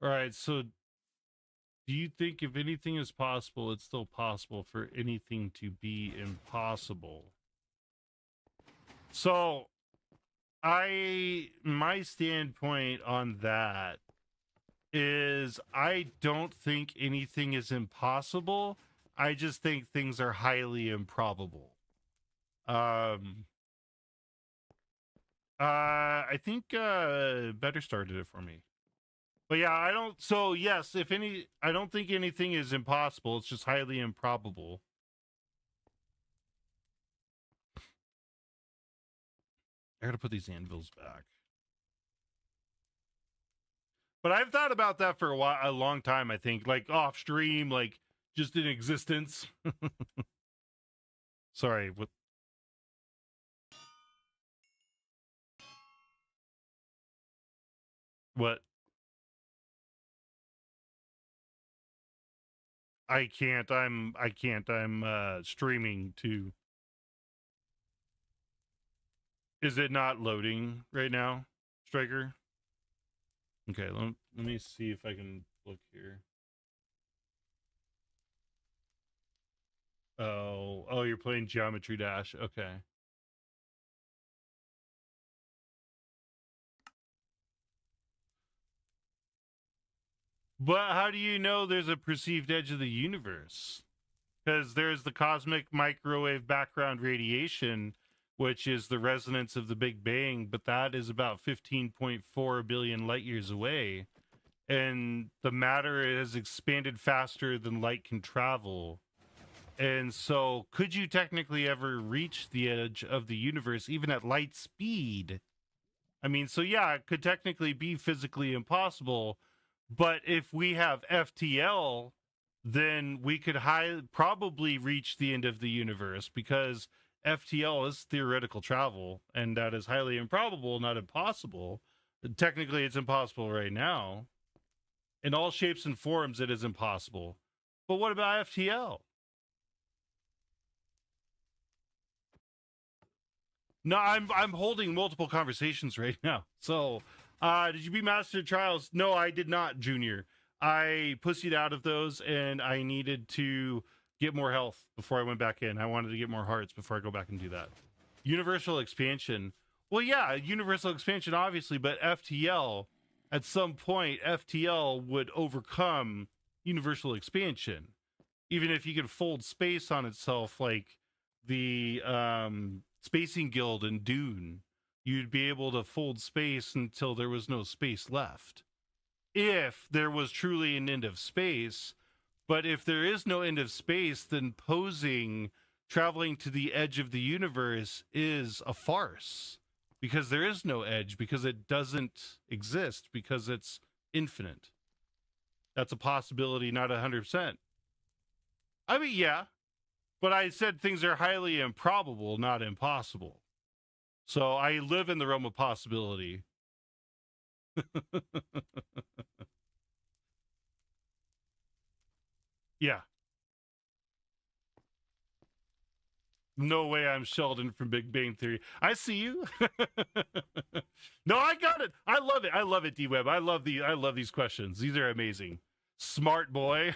All right, so do you think if anything is possible, it's still possible for anything to be impossible? So, my standpoint on that is I don't think anything is impossible. I just think things are highly improbable. I think Better started it for me. But yeah, I don't. So yes, I don't think anything is impossible. It's just highly improbable. I gotta put these anvils back. But I've thought about that for a long time. I think, like off stream, like just in existence. Sorry, what? What? I can't. I can't. I'm streaming too. Is it not loading right now, Striker? Okay, let me see if I can look here. Oh, you're playing Geometry Dash. Okay. But how do you know there's a perceived edge of the universe? Because there's the cosmic microwave background radiation, which is the resonance of the Big Bang, but that is about 15.4 billion light years away. And the matter has expanded faster than light can travel. And so, could you technically ever reach the edge of the universe, even at light speed? I mean, so yeah, it could technically be physically impossible. But if we have FTL, then we could probably reach the end of the universe because FTL is theoretical travel, and that is highly improbable, not impossible. Technically, it's impossible right now. In all shapes and forms, it is impossible. But what about FTL? No, I'm holding multiple conversations right now. So, did you beat Master Trials? No, I did not, Junior. I pussied out of those, and I needed to get more health before I went back in. I wanted to get more hearts before I go back and do that. Universal expansion. Well, yeah, universal expansion, obviously, but FTL, at some point, FTL would overcome universal expansion. Even if you could fold space on itself, like the Spacing Guild and Dune, you'd be able to fold space until there was no space left. If there was truly an end of space, but if there is no end of space, then traveling to the edge of the universe is a farce because there is no edge, because it doesn't exist, because it's infinite. That's a possibility, not 100%. I mean, yeah, but I said things are highly improbable, not impossible. So I live in the realm of possibility. Yeah. No way I'm Sheldon from Big Bang Theory. I see you. No, I got it. I love it. I love it, D-Web. I love these questions. These are amazing. Smart boy.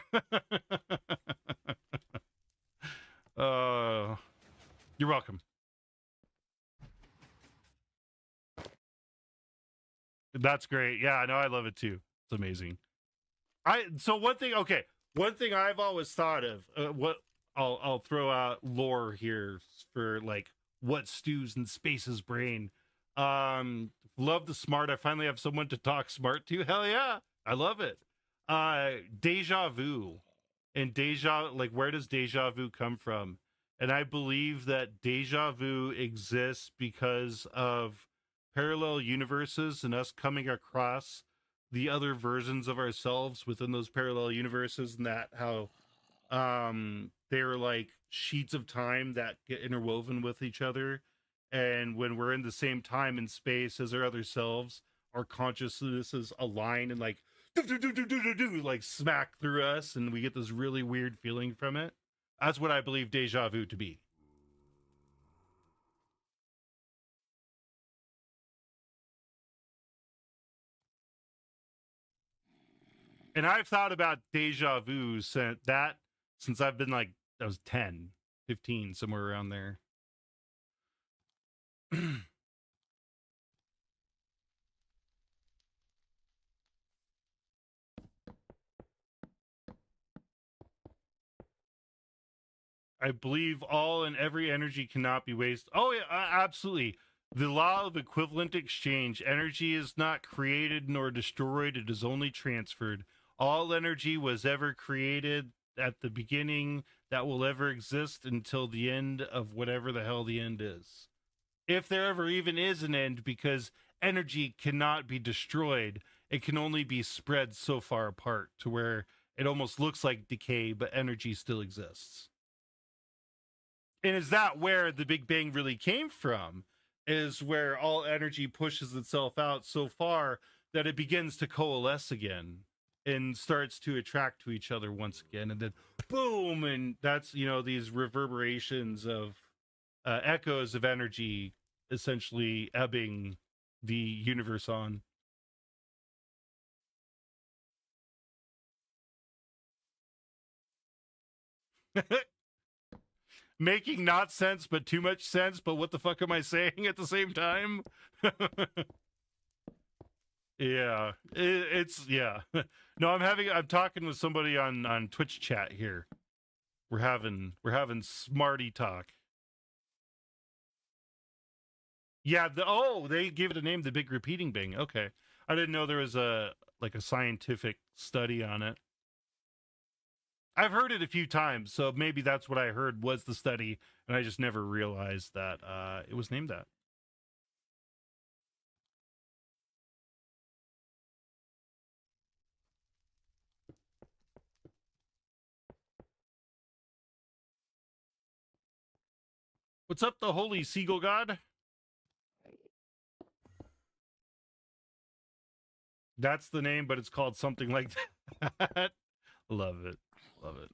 You're welcome. That's great. Yeah, no, I love it too. It's amazing. One thing I've always thought of, what I'll throw out lore here for like what stews in Space's brain. Love the smart. I finally have someone to talk smart to. Hell yeah, I love it. Deja vu, and where does deja vu come from? And I believe that deja vu exists because of parallel universes and us coming across the other versions of ourselves within those parallel universes, and that how they're like sheets of time that get interwoven with each other, and when we're in the same time and space as our other selves, our consciousnesses align and like like smack through us, and we get this really weird feeling from it. That's what I believe deja vu to be. And I've thought about deja vu since I've been like, I was 10, 15, somewhere around there. I believe all and every energy cannot be wasted. Oh, yeah, absolutely. The law of equivalent exchange. Energy is not created nor destroyed. It is only transferred. All energy was ever created at the beginning that will ever exist until the end of whatever the hell the end is. If there ever even is an end, because energy cannot be destroyed. It can only be spread so far apart to where it almost looks like decay, but energy still exists. And is that where the Big Bang really came from? Is where all energy pushes itself out so far that it begins to coalesce again and starts to attract to each other once again. And then boom, and that's, these reverberations of echoes of energy essentially ebbing the universe on. Making not sense, but too much sense. But what the fuck am I saying at the same time? Yeah, it's yeah. No, I'm talking with somebody on Twitch chat here. We're having smarty talk. Yeah, they gave it a name, the Big Repeating Bang. Okay, I didn't know there was a scientific study on it. I've heard it a few times, so maybe that's what I heard was the study, and I just never realized that it was named that. What's up, the holy seagull god? That's the name, but it's called something like that. Love it. Love it.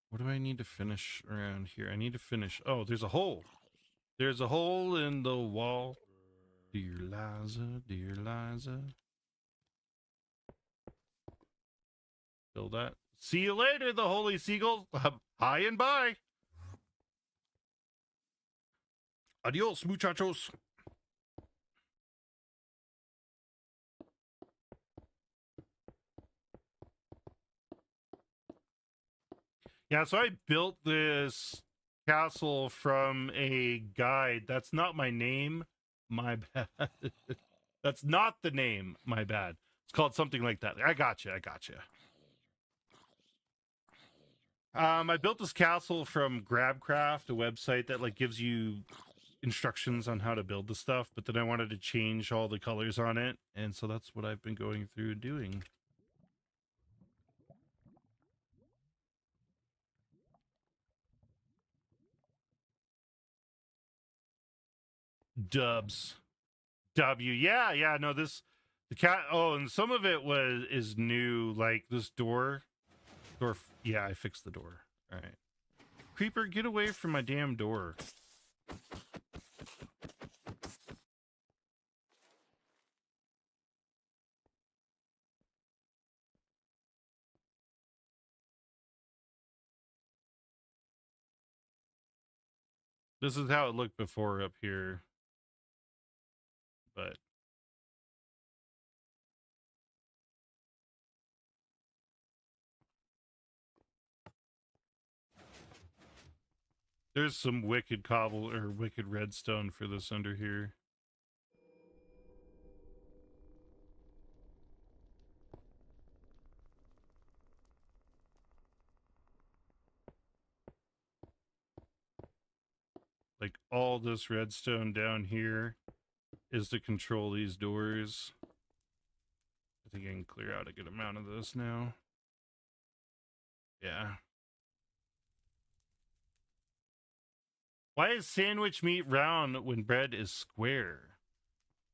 What do I need to finish around here? I need to finish. Oh, there's a hole. There's a hole in the wall. Dear Liza, dear Liza. Fill that. See you later, the holy seagull. Hi and bye. Adios, muchachos. Yeah, so I built this castle from a guide. That's not my name. My bad. That's not the name. My bad. It's called something like that. I gotcha. I gotcha. I built this castle from Grabcraft, a website that like gives you instructions on how to build the stuff, but then I wanted to change all the colors on it, and so that's what I've been going through and doing. Dubs. Yeah, no, the cat. Oh, and some of it is new, like this door. Yeah, I fixed the door. All right. Creeper, get away from my damn door. This is how it looked before up here. But there's some wicked cobble or wicked redstone for this under here. Like all this redstone down here is to control these doors. I think I can clear out a good amount of this now. Yeah. Why is sandwich meat round when bread is square?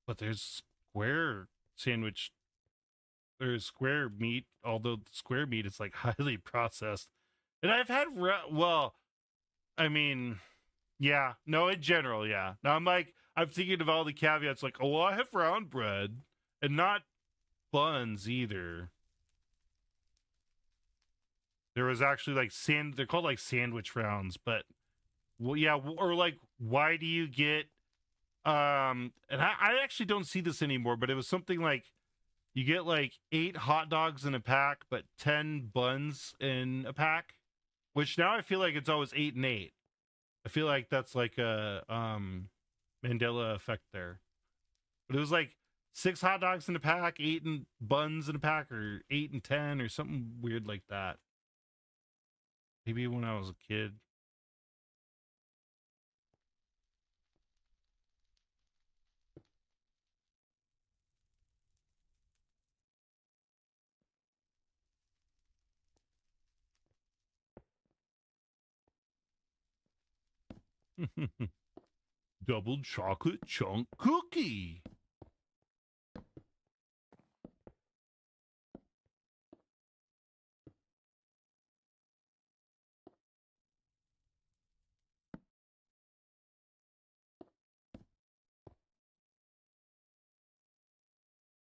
But there's square sandwich. There's square meat, although square meat is like highly processed. And I've had, well, I mean, yeah, no, in general, yeah. Now I'm thinking of all the caveats like, oh, well, I have round bread and not buns either. There was actually like they're called like sandwich rounds, but well, yeah, or like, why do you get, and I actually don't see this anymore, but it was something like you get like 8 hot dogs in a pack, but 10 buns in a pack, which now I feel like it's always 8 and 8. I feel like that's like a Mandela effect there. But it was like 6 hot dogs in a pack, 8 and buns in a pack, or 8 and 10, or something weird like that. Maybe when I was a kid. Double chocolate chunk cookie.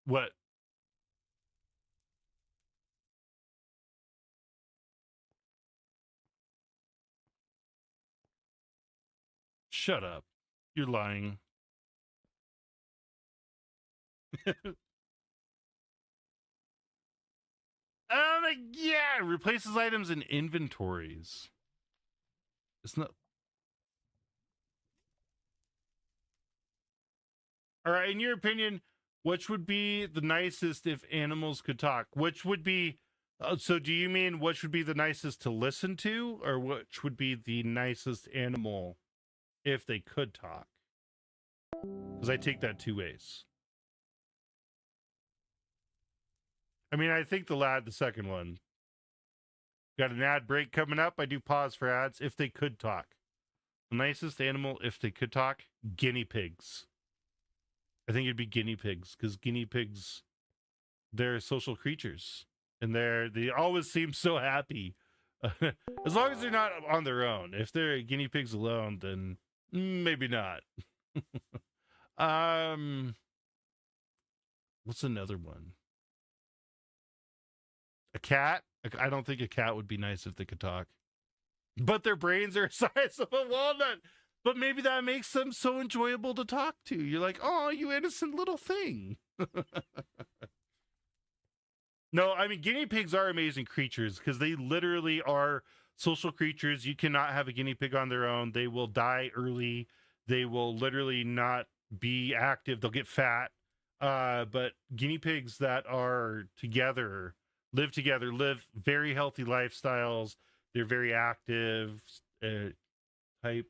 What? Shut up. You're lying. Yeah, replaces items in inventories. It's not. All right, in your opinion, which would be the nicest if animals could talk? Which would be. So, do you mean which would be the nicest to listen to, or which would be the nicest animal if they could talk? Because I take that 2 ways. I mean, I think the second one. Got an ad break coming up. I do pause for ads if they could talk. The nicest animal if they could talk, guinea pigs. I think it'd be guinea pigs, because guinea pigs, they're social creatures, and they always seem so happy. As long as they're not on their own. If they're guinea pigs alone, then maybe not. What's another one? A cat? I don't think a cat would be nice if they could talk. But their brains are the size of a walnut. But maybe that makes them so enjoyable to talk to. You're like, oh, you innocent little thing. No, I mean, guinea pigs are amazing creatures because they literally are social creatures. You cannot have a guinea pig on their own. They will die early. They will literally not be active. They'll get fat. But guinea pigs that are together, live very healthy lifestyles. They're very active. Type.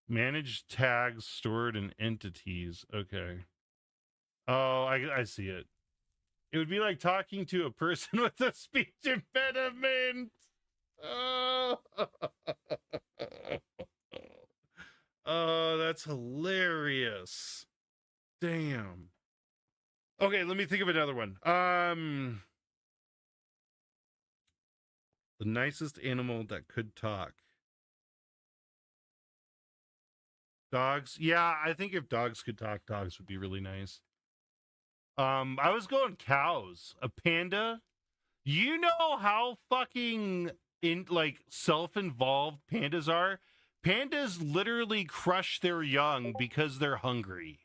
Manage tags stored in entities. Okay. Oh, I see it. It would be like talking to a person with a speech impediment. Oh, oh, that's hilarious. Damn. Okay, let me think of another one. The nicest animal that could talk. Dogs. Yeah, I think if dogs could talk, dogs would be really nice. I was going cows. A panda. You know how fucking self-involved pandas are? Pandas literally crush their young because they're hungry.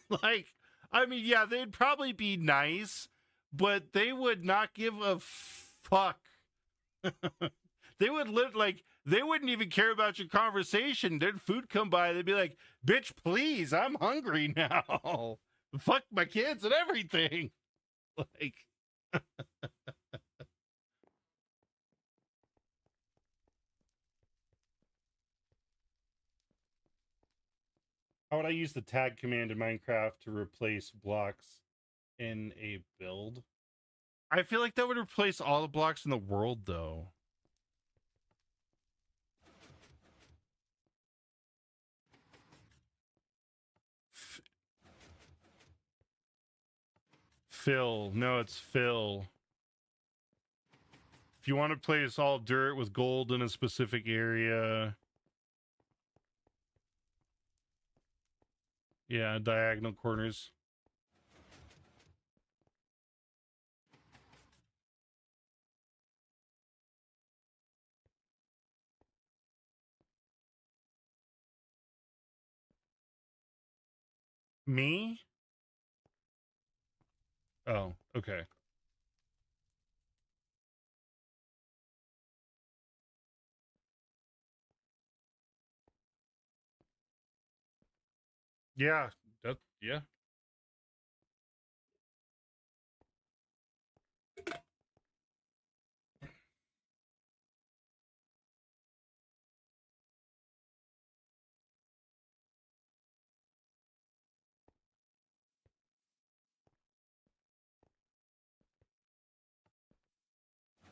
Like, I mean, yeah, they'd probably be nice, but they would not give a fuck. They would live like they wouldn't even care about your conversation. Their food come by, they'd be like, "Bitch, please, I'm hungry now. Fuck my kids and everything." Like, how would I use the tag command in Minecraft to replace blocks in a build? I feel like that would replace all the blocks in the world, though. Fill. No, it's fill. If you want to place all dirt with gold in a specific area. Yeah, diagonal corners. Me? Oh, okay. Yeah, yeah.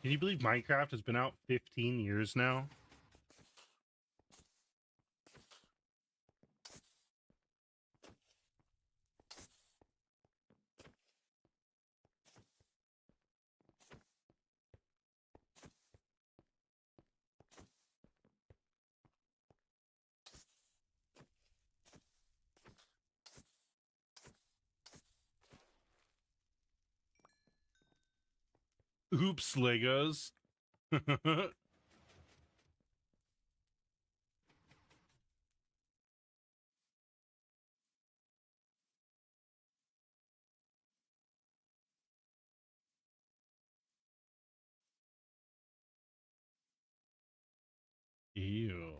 Can you believe Minecraft has been out 15 years now? Oops, Legos. Ew.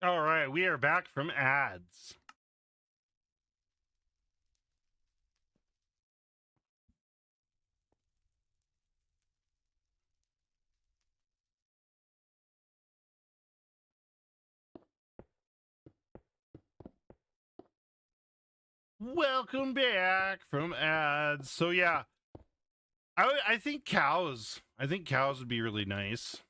All right, we are back from ads. Welcome back from ads. So yeah, I think cows. I think cows would be really nice.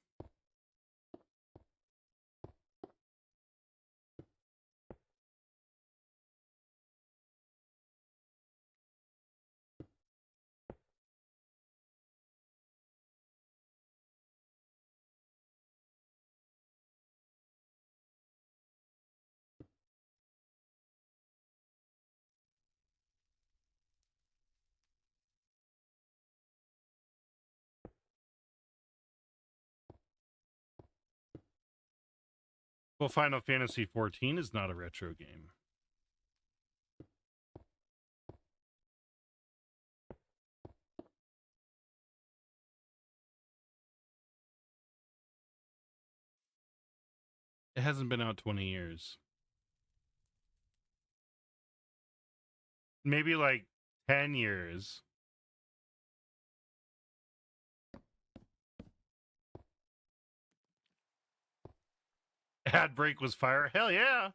Well, Final Fantasy 14 is not a retro game. It hasn't been out 20 years. Maybe like 10 years. Ad break was fire. Hell yeah.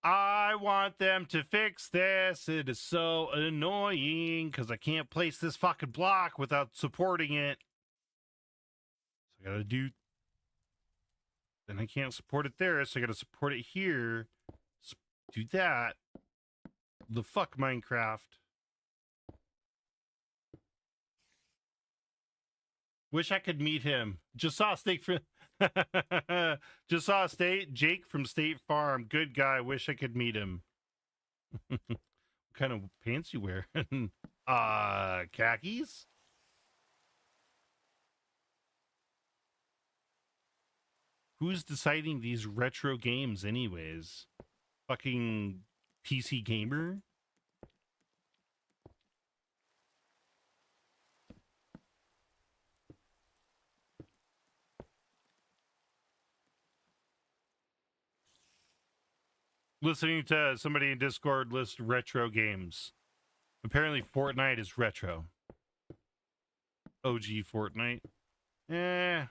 I want them to fix this. It is so annoying because I can't place this fucking block without supporting it. So I gotta do. Then I can't support it there, so I gotta support it here. Do that. The fuck Minecraft. Wish I could meet him. Just saw Jake from State Farm. Good guy. Wish I could meet him. What kind of pants you wear? Khakis? Who's deciding these retro games anyways? Fucking PC Gamer? Listening to somebody in Discord list retro games. Apparently Fortnite is retro. OG Fortnite. Eh.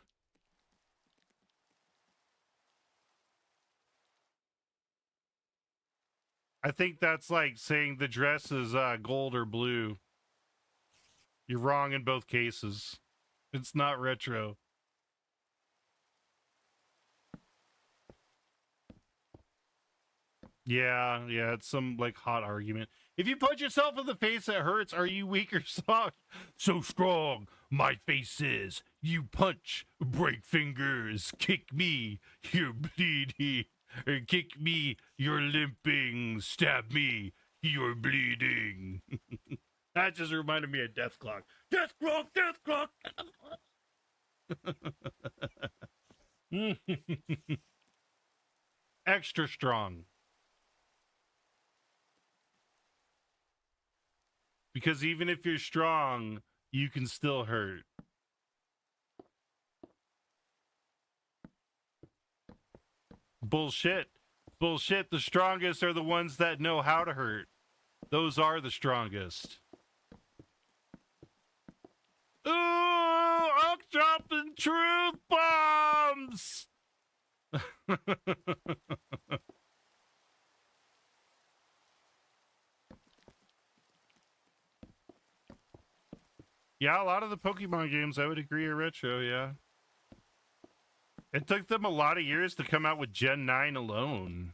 I think that's like saying the dress is gold or blue. You're wrong in both cases. It's not retro. Yeah, it's some like hot argument. If you punch yourself in the face, it hurts. Are you weak or strong? So strong, my face is. You punch, break fingers. Kick me, you're bleeding. Or kick me, you're limping. Stab me, you're bleeding. That just reminded me of Death Clock. Death Clock, Death Clock. Extra strong. Because even if you're strong, you can still hurt. Bullshit. Bullshit. The strongest are the ones that know how to hurt. Those are the strongest. Ooh, I'm dropping truth bombs. Yeah, a lot of the Pokemon games, I would agree, are retro, yeah. It took them a lot of years to come out with Gen 9 alone.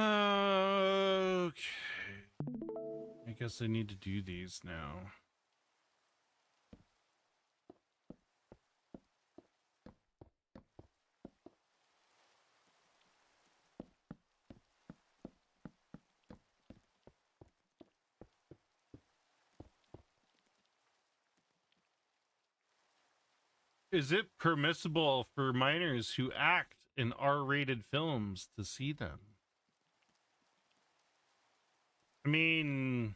Okay. I guess I need to do these now. Is it permissible for minors who act in R-rated films to see them? I mean,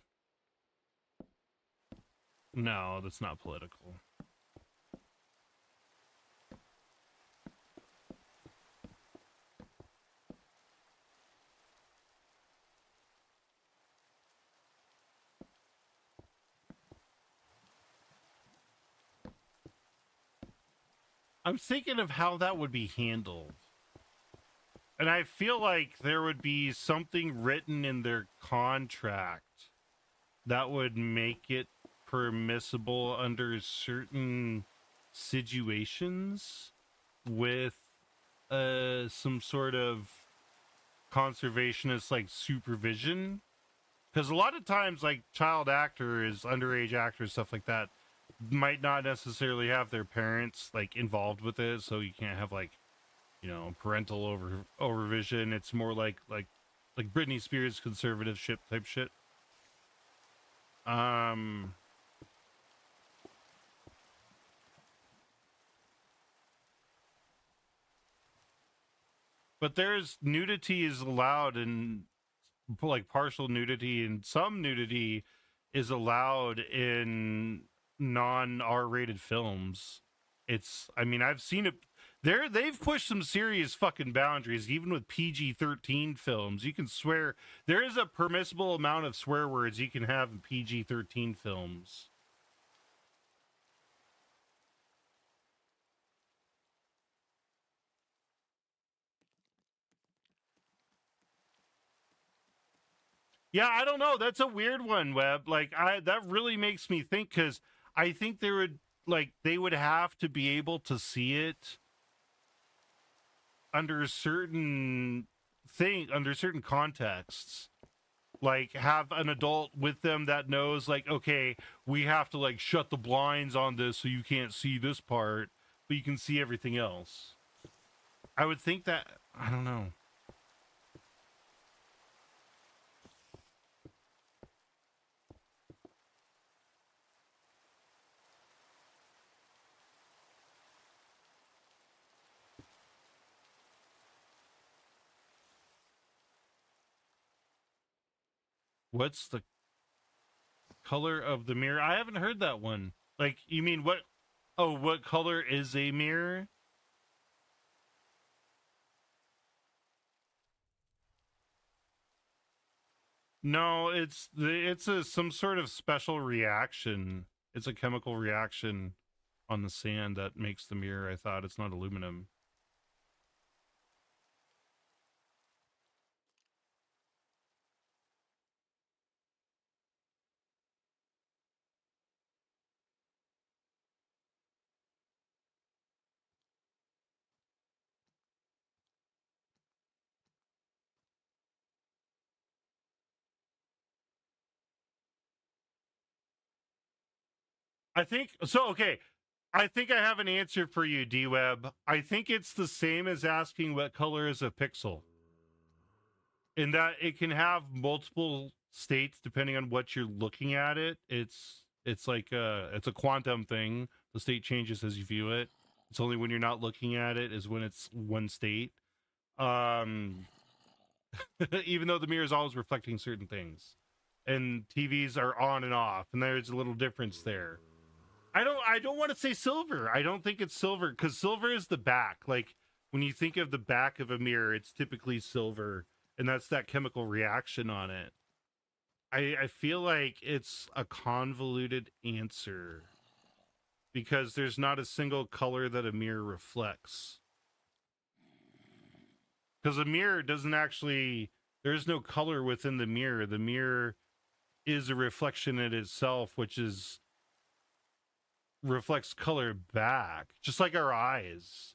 no, that's not political. I'm thinking of how that would be handled. And I feel like there would be something written in their contract that would make it permissible under certain situations with some sort of conservationist like supervision. Because a lot of times like child actors, underage actors, stuff like that might not necessarily have their parents like involved with it, so you can't have like, you know, parental overvision. It's more like Britney Spears conservative shit type shit. But there's nudity is allowed, and like partial nudity and some nudity is allowed in non R-rated films. It's, I mean, I've seen it there. They've pushed some serious fucking boundaries, even with PG-13 films. You can swear, there is a permissible amount of swear words you can have in PG-13 films. Yeah, I don't know. That's a weird one, Webb. Like, that really makes me think, because I think there would, like, they would have to be able to see it under certain under certain contexts. Like, have an adult with them that knows, like, okay, we have to like shut the blinds on this so you can't see this part, but you can see everything else. I would think that, I don't know. What's the color of the mirror? I haven't heard that one. Like, you mean what? Oh, what color is a mirror? No, it's a some sort of special reaction. It's a chemical reaction on the sand that makes the mirror. I thought it's not aluminum. I think so. Okay, I think I have an answer for you, D-Web. I think it's the same as asking what color is a pixel. In that it can have multiple states depending on what you're looking at it. It's like it's a quantum thing. The state changes as you view it. It's only when you're not looking at it is when it's one state. Um even though the mirror is always reflecting certain things. And TVs are on and off, and there's a little difference there. I don't want to say silver. I don't think it's silver, because silver is the back. Like, when you think of the back of a mirror, it's typically silver, and that's that chemical reaction on it. I feel like it's a convoluted answer because there's not a single color that a mirror reflects. Because a mirror doesn't actually, there's no color within the mirror. The mirror is a reflection in itself, which is reflects color back, just like our eyes.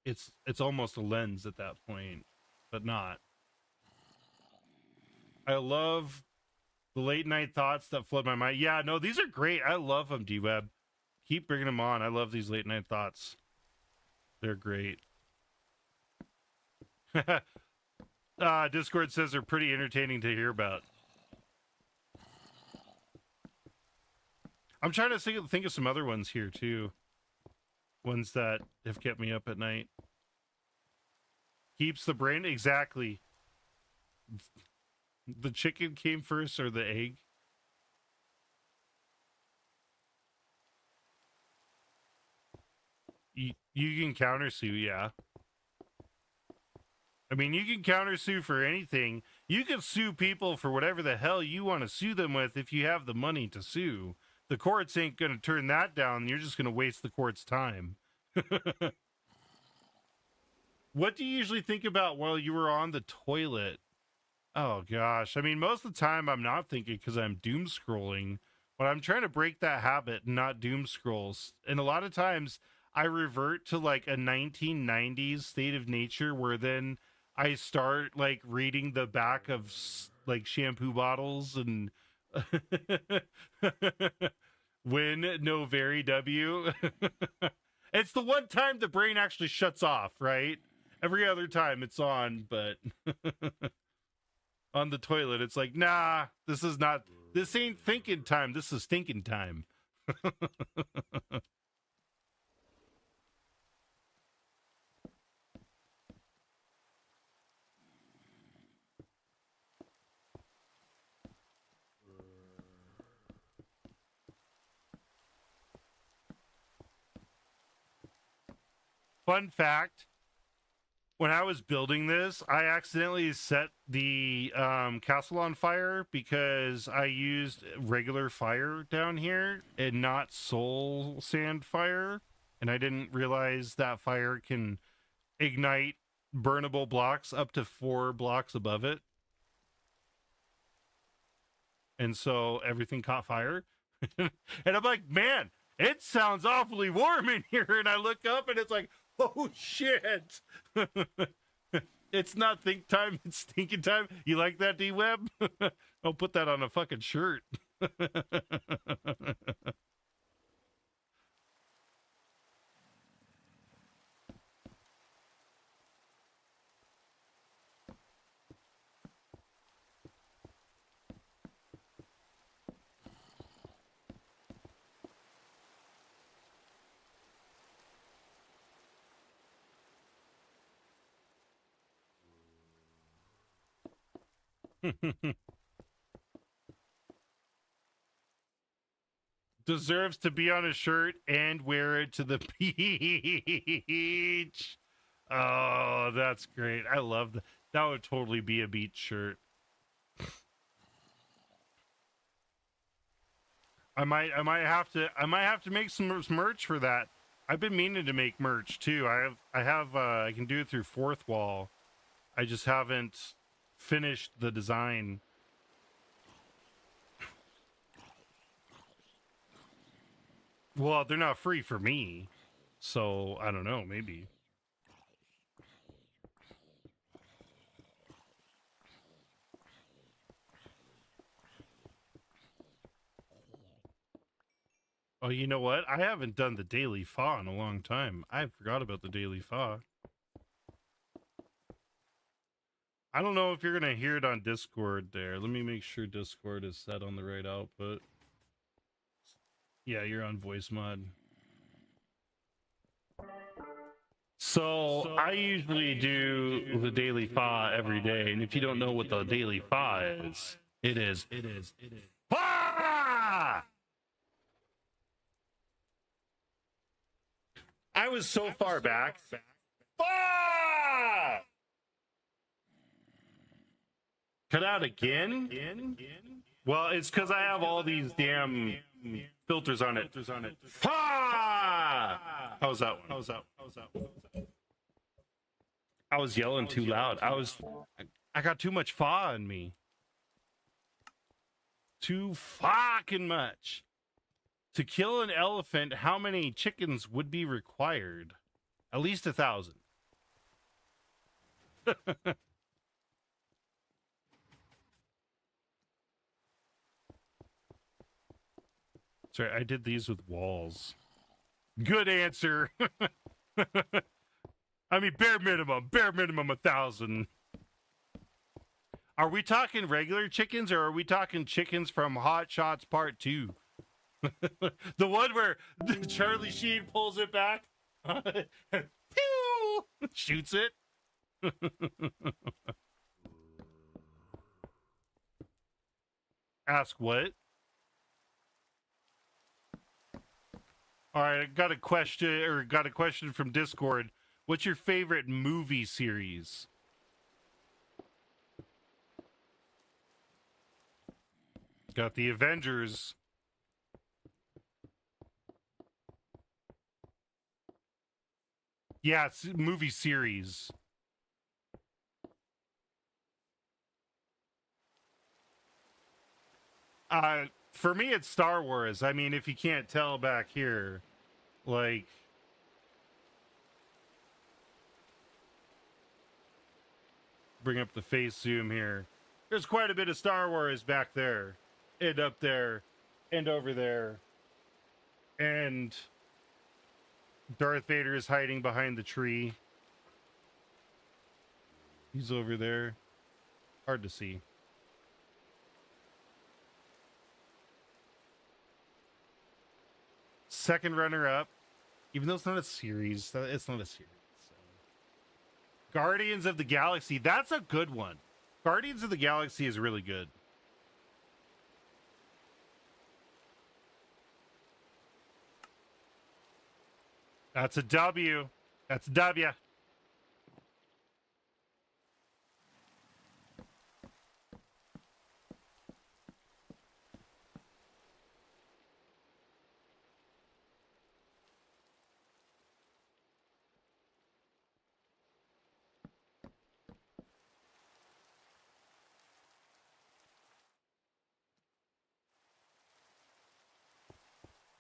It's almost a lens at that point, but not. I love the late night thoughts that flood my mind. Yeah, no, these are great. I love them, D-Web. Keep bringing them on. I love these late night thoughts. They're great. Discord says they're pretty entertaining to hear about. I'm trying to think of some other ones here too. Ones that have kept me up at night. Keeps the brain exactly. The chicken came first or the egg? You can countersue, yeah. I mean, you can countersue for anything. You can sue people for whatever the hell you want to sue them with if you have the money to sue. The courts ain't going to turn that down. You're just going to waste the court's time. What do you usually think about while you were on the toilet? Oh, gosh. I mean, most of the time I'm not thinking because I'm doom scrolling, but I'm trying to break that habit and not doom scrolls. And a lot of times I revert to like a 1990s state of nature where then I start like reading the back of like shampoo bottles and win no very W. It's the one time the brain actually shuts off, right? Every other time it's on, but on the toilet it's like, nah, this ain't thinking time, this is stinking time. Fun fact, when I was building this, I accidentally set the castle on fire because I used regular fire down here and not soul sand fire. And I didn't realize that fire can ignite burnable blocks up to 4 blocks above it. And so everything caught fire. And I'm like, man, it sounds awfully warm in here. And I look up and it's like, oh shit. It's not think time, it's stinking time. You like that, D-Web? I'll put that on a fucking shirt. Deserves to be on a shirt and wear it to the beach. Oh, that's great. I love that. That would totally be a beach shirt. I might have to make some merch for that. I've been meaning to make merch too. I can do it through Fourth Wall. I just haven't finished the design. Well, they're not free for me, so I don't know, maybe. Oh, you know what? I haven't done the daily fa in a long time. I forgot about the daily fa. I don't know if you're going to hear it on Discord there. Let me make sure Discord is set on the right output. Yeah, you're on voice mod. So I usually do the daily fa every day, and if you don't know what the daily fa is, it is fa! I was so far back. Fa! Cut out again? Well, it's because I have all these damn filters on it. Fa! How's that one? I was yelling too loud. I got too much fa in me. Too fucking much. To kill an elephant, how many chickens would be required? At least 1,000. Sorry, I did these with walls. Good answer. I mean, bare minimum 1,000. Are we talking regular chickens or are we talking chickens from Hot Shots Part 2? The one where Charlie Sheen pulls it back and pew, shoots it. Ask what? All right, I got a question from Discord. What's your favorite movie series? Got the Avengers. Yeah, it's movie series. For me, it's Star Wars. I mean, if you can't tell back here, like, bring up the face zoom here. There's quite a bit of Star Wars back there, and up there, and over there, and Darth Vader is hiding behind the tree. He's over there. Hard to see. Second runner-up, even though it's not a series. It's not a series. So. Guardians of the Galaxy. That's a good one. Guardians of the Galaxy is really good. That's a W. That's a W.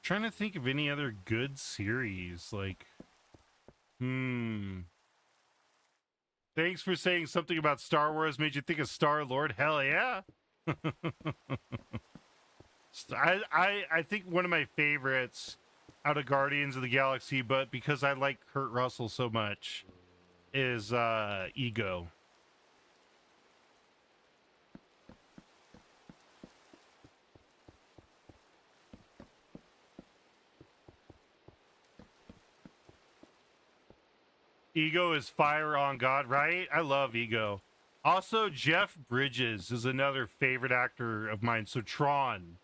Trying to think of any other good series. Like, Thanks for saying something about Star Wars made you think of Star Lord. Hell yeah. I think one of my favorites out of Guardians of the Galaxy, but because I like Kurt Russell so much, is Ego. Ego is fire on God, right? I love Ego. Also, Jeff Bridges is another favorite actor of mine. So Tron.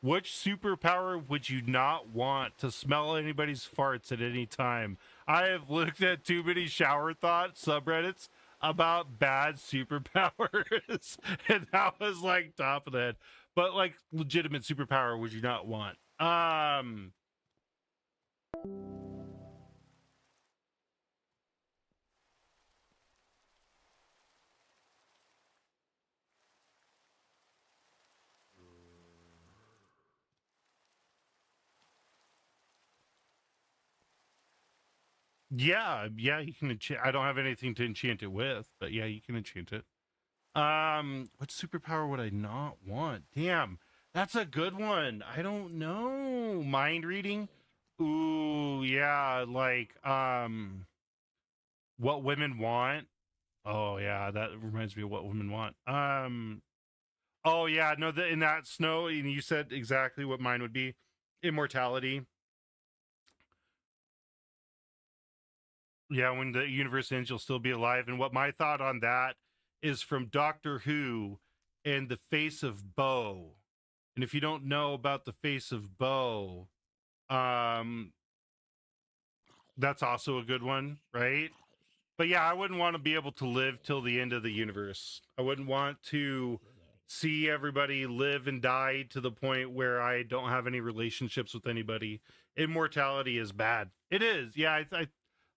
Which superpower would you not want to smell anybody's farts at any time? I have looked at too many shower thought subreddits about bad superpowers, and that was like top of the head. But like legitimate superpower would you not want? Yeah, you can enchant. I don't have anything to enchant it with, but yeah, you can enchant it. What superpower would I not want? Damn, that's a good one. I don't know. Mind reading? Ooh, yeah, like what women want. Oh yeah, that reminds me of what women want. Oh yeah, no, in that snow, and you said exactly what mine would be. Immortality. Yeah, when the universe ends, you'll still be alive. And what my thought on that is from Doctor Who and the face of Bo. And if you don't know about the face of Bo, that's also a good one, right? But yeah, I wouldn't want to be able to live till the end of the universe. I wouldn't want to see everybody live and die to the point where I don't have any relationships with anybody. Immortality is bad. It is. Yeah, I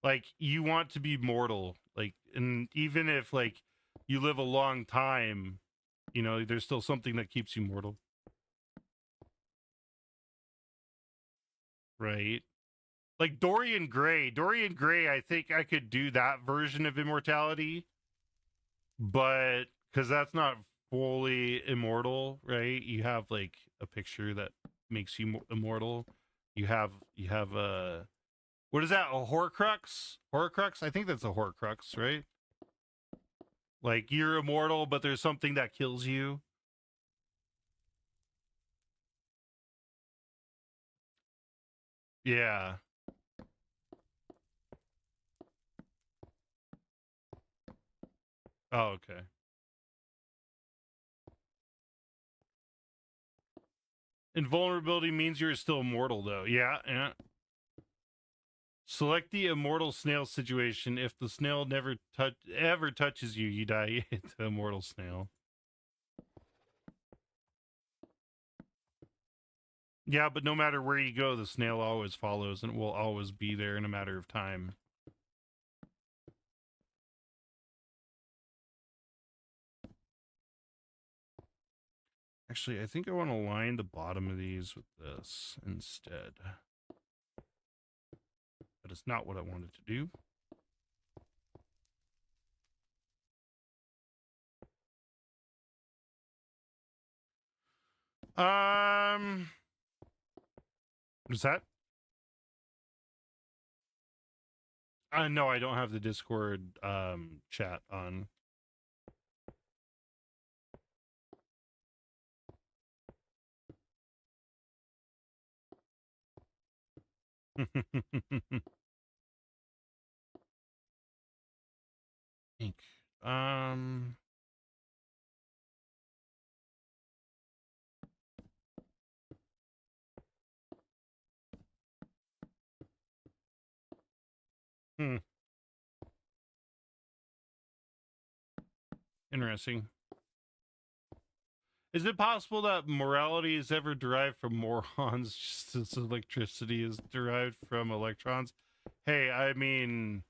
like you want to be mortal. Like, and even if like you live a long time, you know, there's still something that keeps you mortal. Right? Like Dorian Gray. Dorian Gray, I think I could do that version of immortality, but because that's not fully immortal, right? You have like a picture that makes you immortal. You have a what is that? A Horcrux? Horcrux? I think that's a Horcrux, right? Like you're immortal, but there's something that kills you. Yeah. Oh, okay. Invulnerability means you're still immortal, though. Yeah, yeah. Select the immortal snail situation. If the snail ever touches you, you die. It's the immortal snail. Yeah, but no matter where you go, the snail always follows and will always be there in a matter of time. Actually, I think I want to line the bottom of these with this instead. But it's not what I wanted to do. What's that? No, I don't have the Discord chat on. Ink. Interesting. Is it possible that morality is ever derived from morons just as electricity is derived from electrons? Hey, I mean,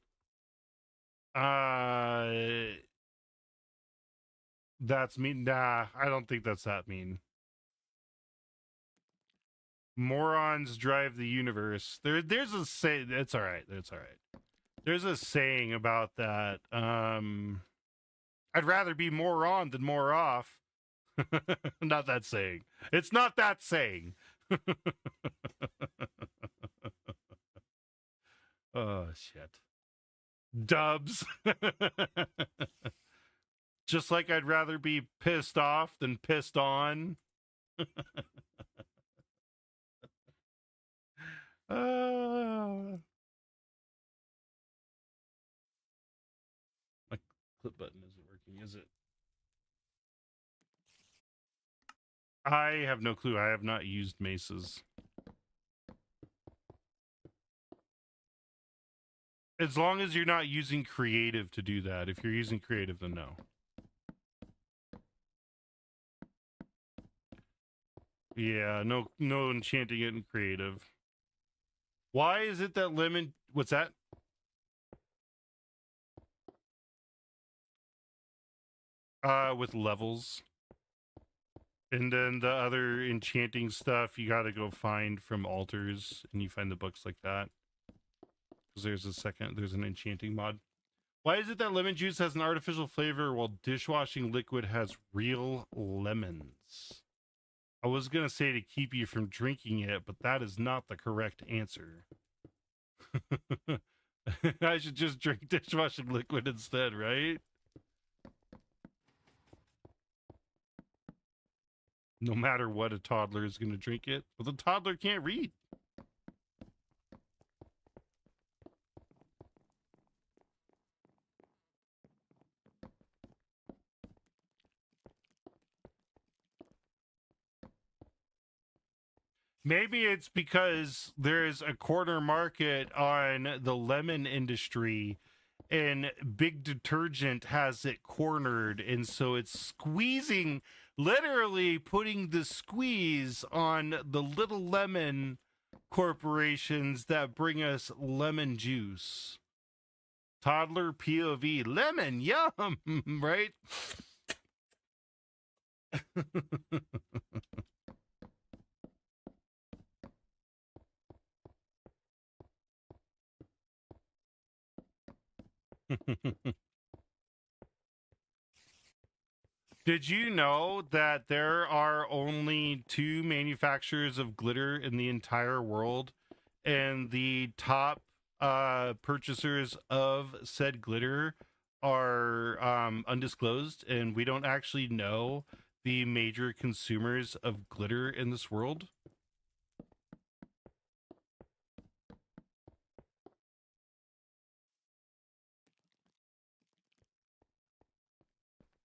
that's mean. Nah, I don't think that's that mean. Morons drive the universe. There's a say. It's all right. It's all right. There's a saying about that. I'd rather be more on than more off. Not that saying. It's not that saying. Oh, shit. Dubs. Just like I'd rather be pissed off than pissed on. My clip button isn't working, is it? I have no clue. I have not used maces. As long as you're not using creative to do that. If you're using creative, then no. Yeah, no enchanting it in creative. Why is it that lemon... What's that? With levels. And then the other enchanting stuff you gotta go find from altars, and you find the books like that. Because there's an enchanting mod. Why is it that lemon juice has an artificial flavor while dishwashing liquid has real lemons? I was gonna say to keep you from drinking it, but that is not the correct answer. I should just drink dishwashing liquid instead, right? No matter what, a toddler is going to drink it. But the toddler can't read. Maybe it's because there's a corner market on the lemon industry and big detergent has it cornered, and so it's squeezing, literally putting the squeeze on the little lemon corporations that bring us lemon juice. Toddler POV, lemon, yum, right? Did you know that there are only 2 manufacturers of glitter in the entire world, and the top purchasers of said glitter are undisclosed, and we don't actually know the major consumers of glitter in this world?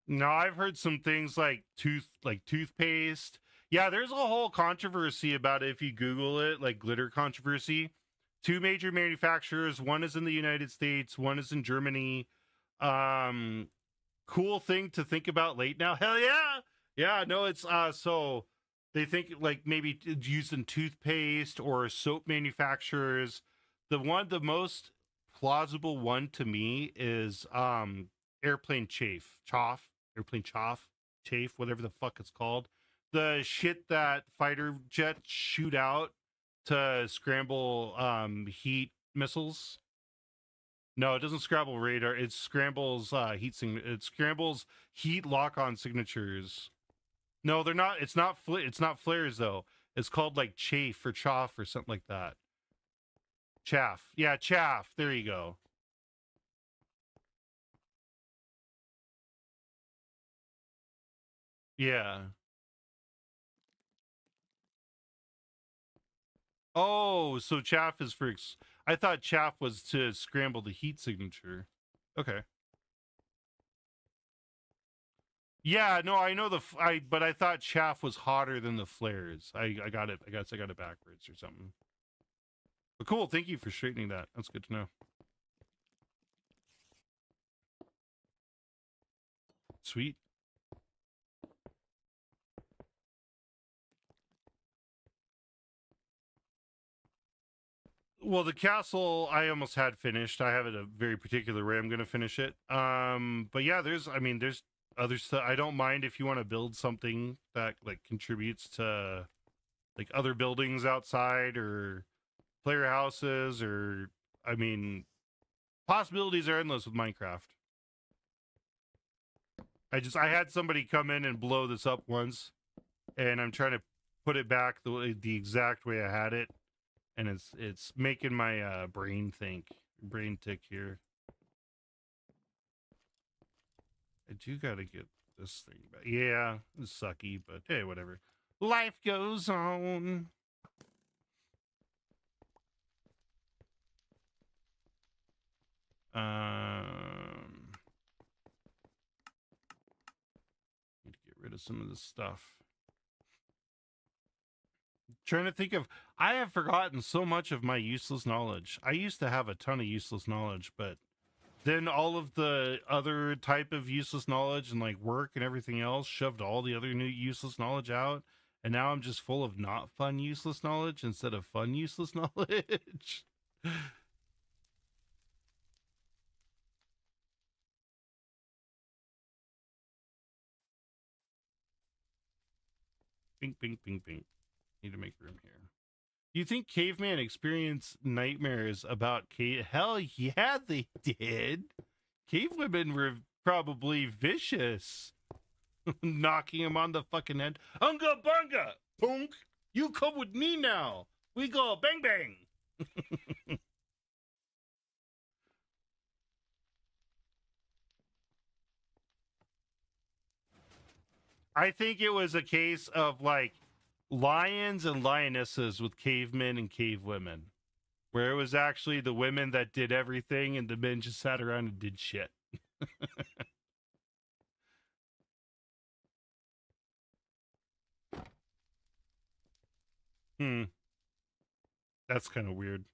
No, I've heard some things like toothpaste. Yeah, there's a whole controversy about it if you Google it, like glitter controversy. Two major manufacturers, one is in the United States, one is in Germany. Um, cool thing to think about late now. Hell yeah. Yeah, no, it's so they think like maybe used in toothpaste or soap manufacturers. The most plausible one to me is airplane chaff, whatever the fuck it's called. The shit that fighter jets shoot out to scramble heat missiles. No, it doesn't scramble radar. It scrambles it scrambles heat lock on signatures. No, they're not. It's not flares though. It's called like chaff or chaff or something like that. Chaff. Yeah, chaff. There you go. Yeah. Oh, so chaff is for. I thought chaff was to scramble the heat signature. Okay. Yeah, no, I know but I thought chaff was hotter than the flares. I got it. I guess I got it backwards or something. But cool, thank you for straightening that. That's good to know. Sweet. Well, the castle I almost had finished. I have it a very particular way I'm going to finish it. But yeah, there's other stuff. I don't mind if you want to build something that like contributes to like other buildings outside or player houses or I mean, possibilities are endless with Minecraft. I had somebody come in and blow this up once, and I'm trying to put it back the exact way I had it, and it's making my brain tick here. I do gotta get this thing back. Yeah, it's sucky, but hey, whatever. Life goes on. Need to get rid of some of this stuff. Trying to think of, I have forgotten so much of my useless knowledge. I used to have a ton of useless knowledge, but then all of the other type of useless knowledge and like work and everything else shoved all the other new useless knowledge out. And now I'm just full of not fun useless knowledge instead of fun useless knowledge. Bing, bing, bing, bing. Need to make room here. You think caveman experienced nightmares about cave? Hell yeah, they did. Cave women were probably vicious. Knocking him on the fucking head. Unga bunga! Punk! You come with me now! We go bang bang! I think it was a case of like lions and lionesses with cavemen and cave women, where it was actually the women that did everything and the men just sat around and did shit. Hmm. That's kind of weird.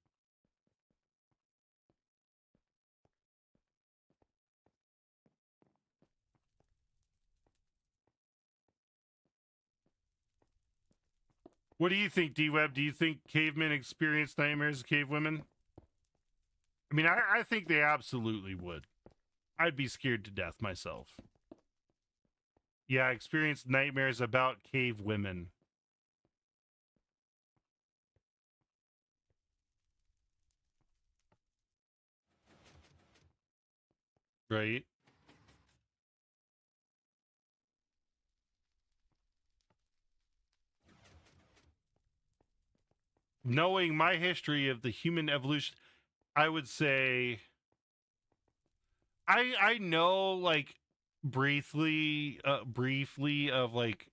What do you think, D-Web? Do you think cavemen experienced nightmares of cave women? I mean, I think they absolutely would. I'd be scared to death myself. Yeah, I experienced nightmares about cave women. Right? Knowing my history of the human evolution, I would say I know like briefly of like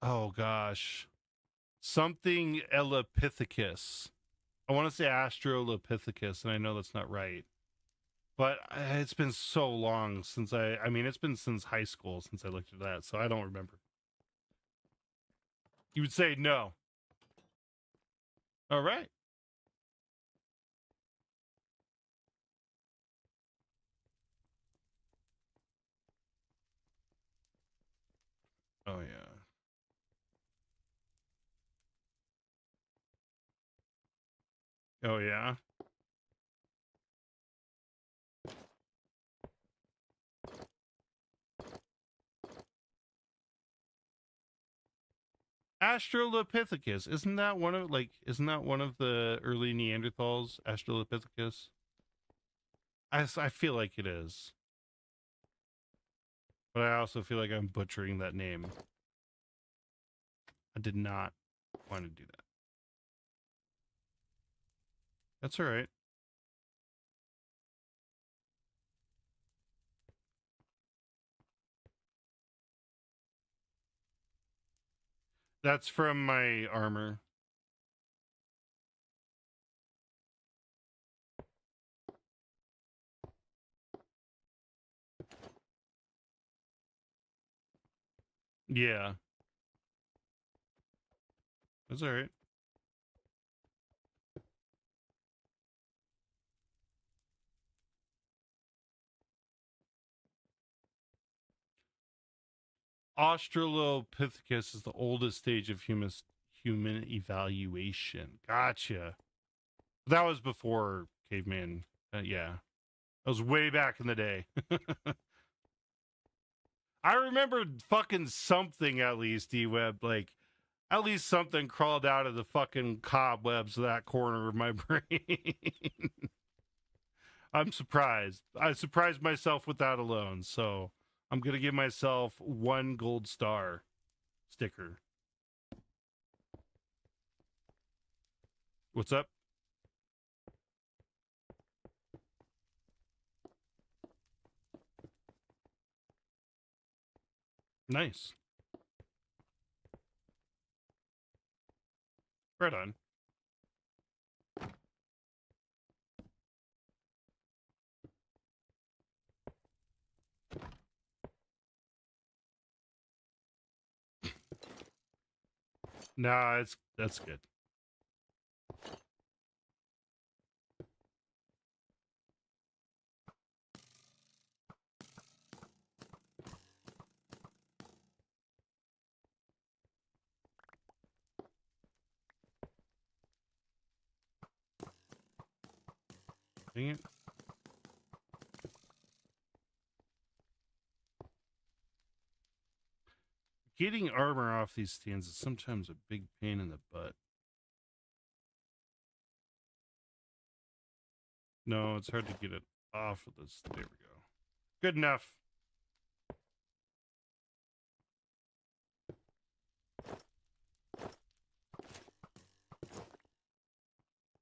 oh gosh. Something Elopithecus. I want to say Australopithecus, and I know that's not right. But it's been so long since I mean, it's been since high school since I looked at that, so I don't remember. You would say no. All right. Oh, yeah. Oh, yeah. Australopithecus. Isn't that one of the early Neanderthals? Australopithecus? I feel like it is. But I also feel like I'm butchering that name. I did not want to do that. That's all right. That's from my armor. Yeah. That's all right. Australopithecus is the oldest stage of human evaluation. Gotcha. That was before caveman. Yeah. That was way back in the day. I remember fucking something at least, D-Web. Like, at least something crawled out of the fucking cobwebs of that corner of my brain. I'm surprised. I surprised myself with that alone. So I'm going to give myself 1 gold star sticker. What's up? Nice. Right on. Nah, that's good. Dang it. Getting armor off these stands is sometimes a big pain in the butt. No, it's hard to get it off of this. There we go. Good enough.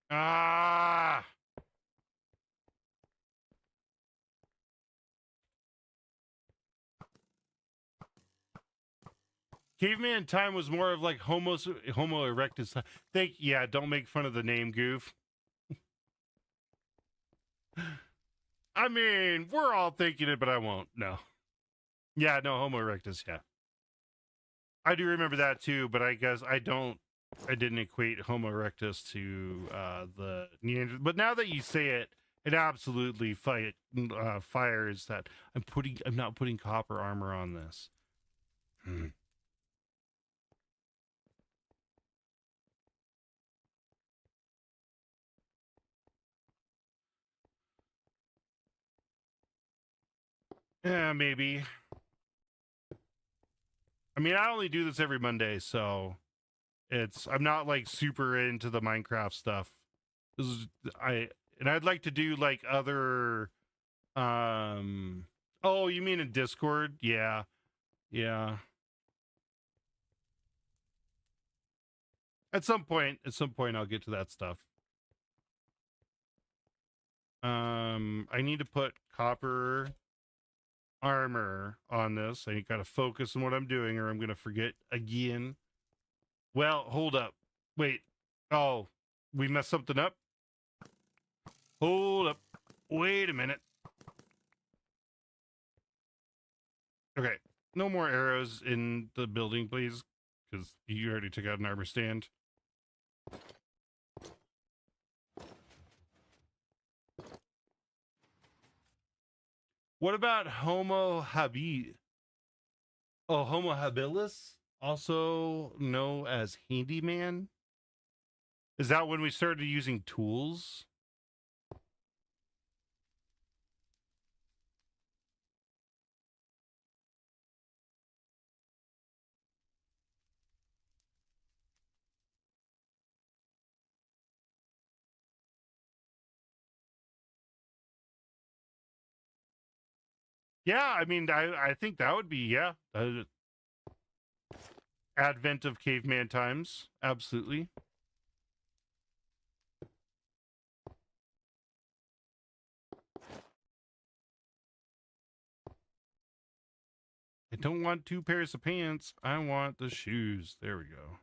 Ah! Caveman time was more of like Homo erectus. Yeah, don't make fun of the name, goof. I mean, we're all thinking it, but I won't. No. Yeah, no, Homo erectus, yeah. I do remember that too, but I guess I didn't equate Homo erectus to the Neanderthal. But now that you say it, it absolutely fires that I'm not putting copper armor on this. Yeah, maybe. I mean, I only do this every Monday, so I'm not like super into the Minecraft stuff. I'd like to do like other oh, you mean in Discord? Yeah. Yeah. At some point I'll get to that stuff. I need to put copper armor on this. I gotta focus on what I'm doing or I'm gonna forget again. Well, hold up. Wait. Oh, we messed something up. Hold up. Wait a minute. Okay. No more arrows in the building, please. Because you already took out an armor stand. What about Homo habilis? Oh, Homo habilis, also known as handyman. Is that when we started using tools? Yeah, I mean, I think that would be, yeah. Advent of caveman times. Absolutely. I don't want 2 pairs of pants. I want the shoes. There we go.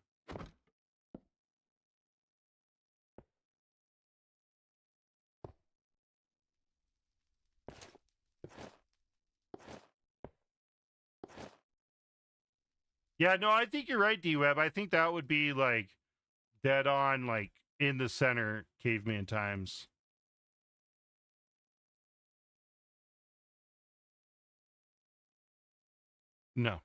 Yeah, no, I think you're right, D-Web. I think that would be like dead on, like in the center caveman times. No.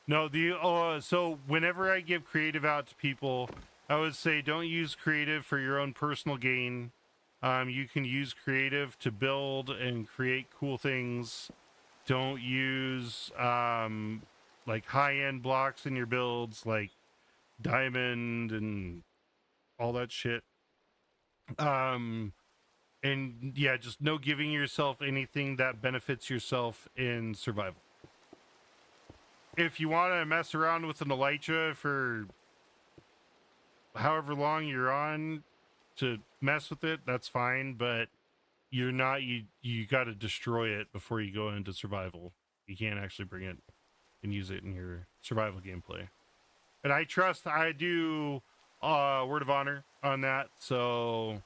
No, so whenever I give creative out to people, I would say don't use creative for your own personal gain. You can use creative to build and create cool things. Don't use like high-end blocks in your builds, like diamond and all that shit. And yeah, just no giving yourself anything that benefits yourself in survival. If you want to mess around with an elytra for however long you're on to mess with it, that's fine, but you're not, you got to destroy it before you go into survival. You can't actually bring it and use it in your survival gameplay. And I do word of honor on that, so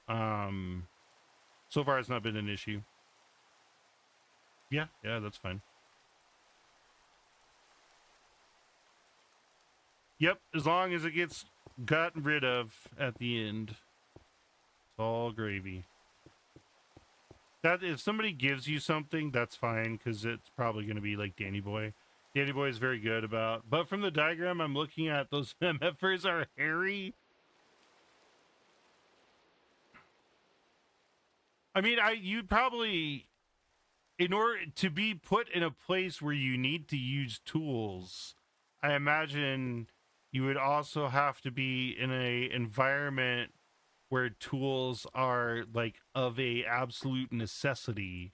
so far it's not been an issue. Yeah, that's fine. Yep, as long as it gets gotten rid of at the end, it's all gravy. That if somebody gives you something, that's fine, because it's probably going to be like Danny Boy. Danny Boy is very good about, but from the diagram I'm looking at, those MFers are hairy. I mean, you'd probably, in order to be put in a place where you need to use tools, I imagine you would also have to be in a environment where tools are like of a absolute necessity.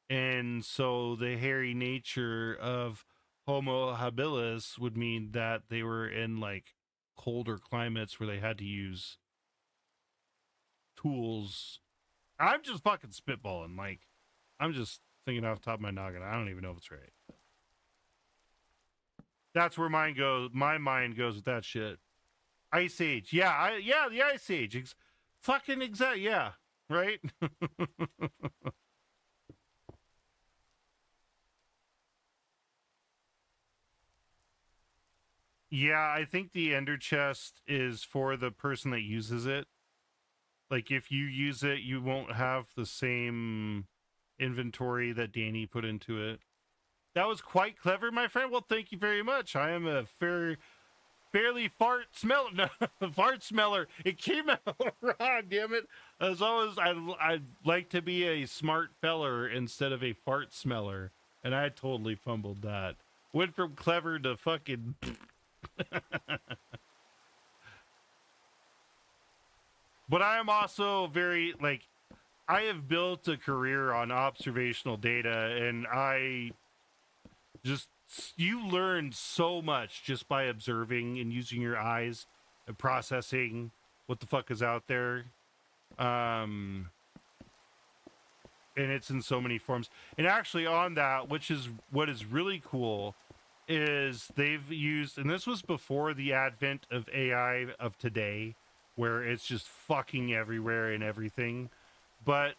And so the hairy nature of Homo habilis would mean that they were in like colder climates where they had to use tools. I'm just fucking spitballing. Like, I'm just thinking off the top of my noggin. I don't even know if it's right. That's where mine goes. My mind goes with that shit. Ice Age. Yeah, the Ice Age. Fucking exact. Yeah, right? Yeah, I think the Ender Chest is for the person that uses it. Like, if you use it, you won't have the same inventory that Danny put into it. That was quite clever, my friend. Well, thank you very much. I am a fairly fart smeller. No, fart smeller. It came out wrong, damn it. As always, I'd like to be a smart feller instead of a fart smeller. And I totally fumbled that. Went from clever to fucking... But I am also very, like, I have built a career on observational data, and you learn so much just by observing and using your eyes and processing what the fuck is out there. and it's in so many forms. And actually on that, which is what is really cool, is they've used, and this was before the advent of AI of today, where it's just fucking everywhere and everything. But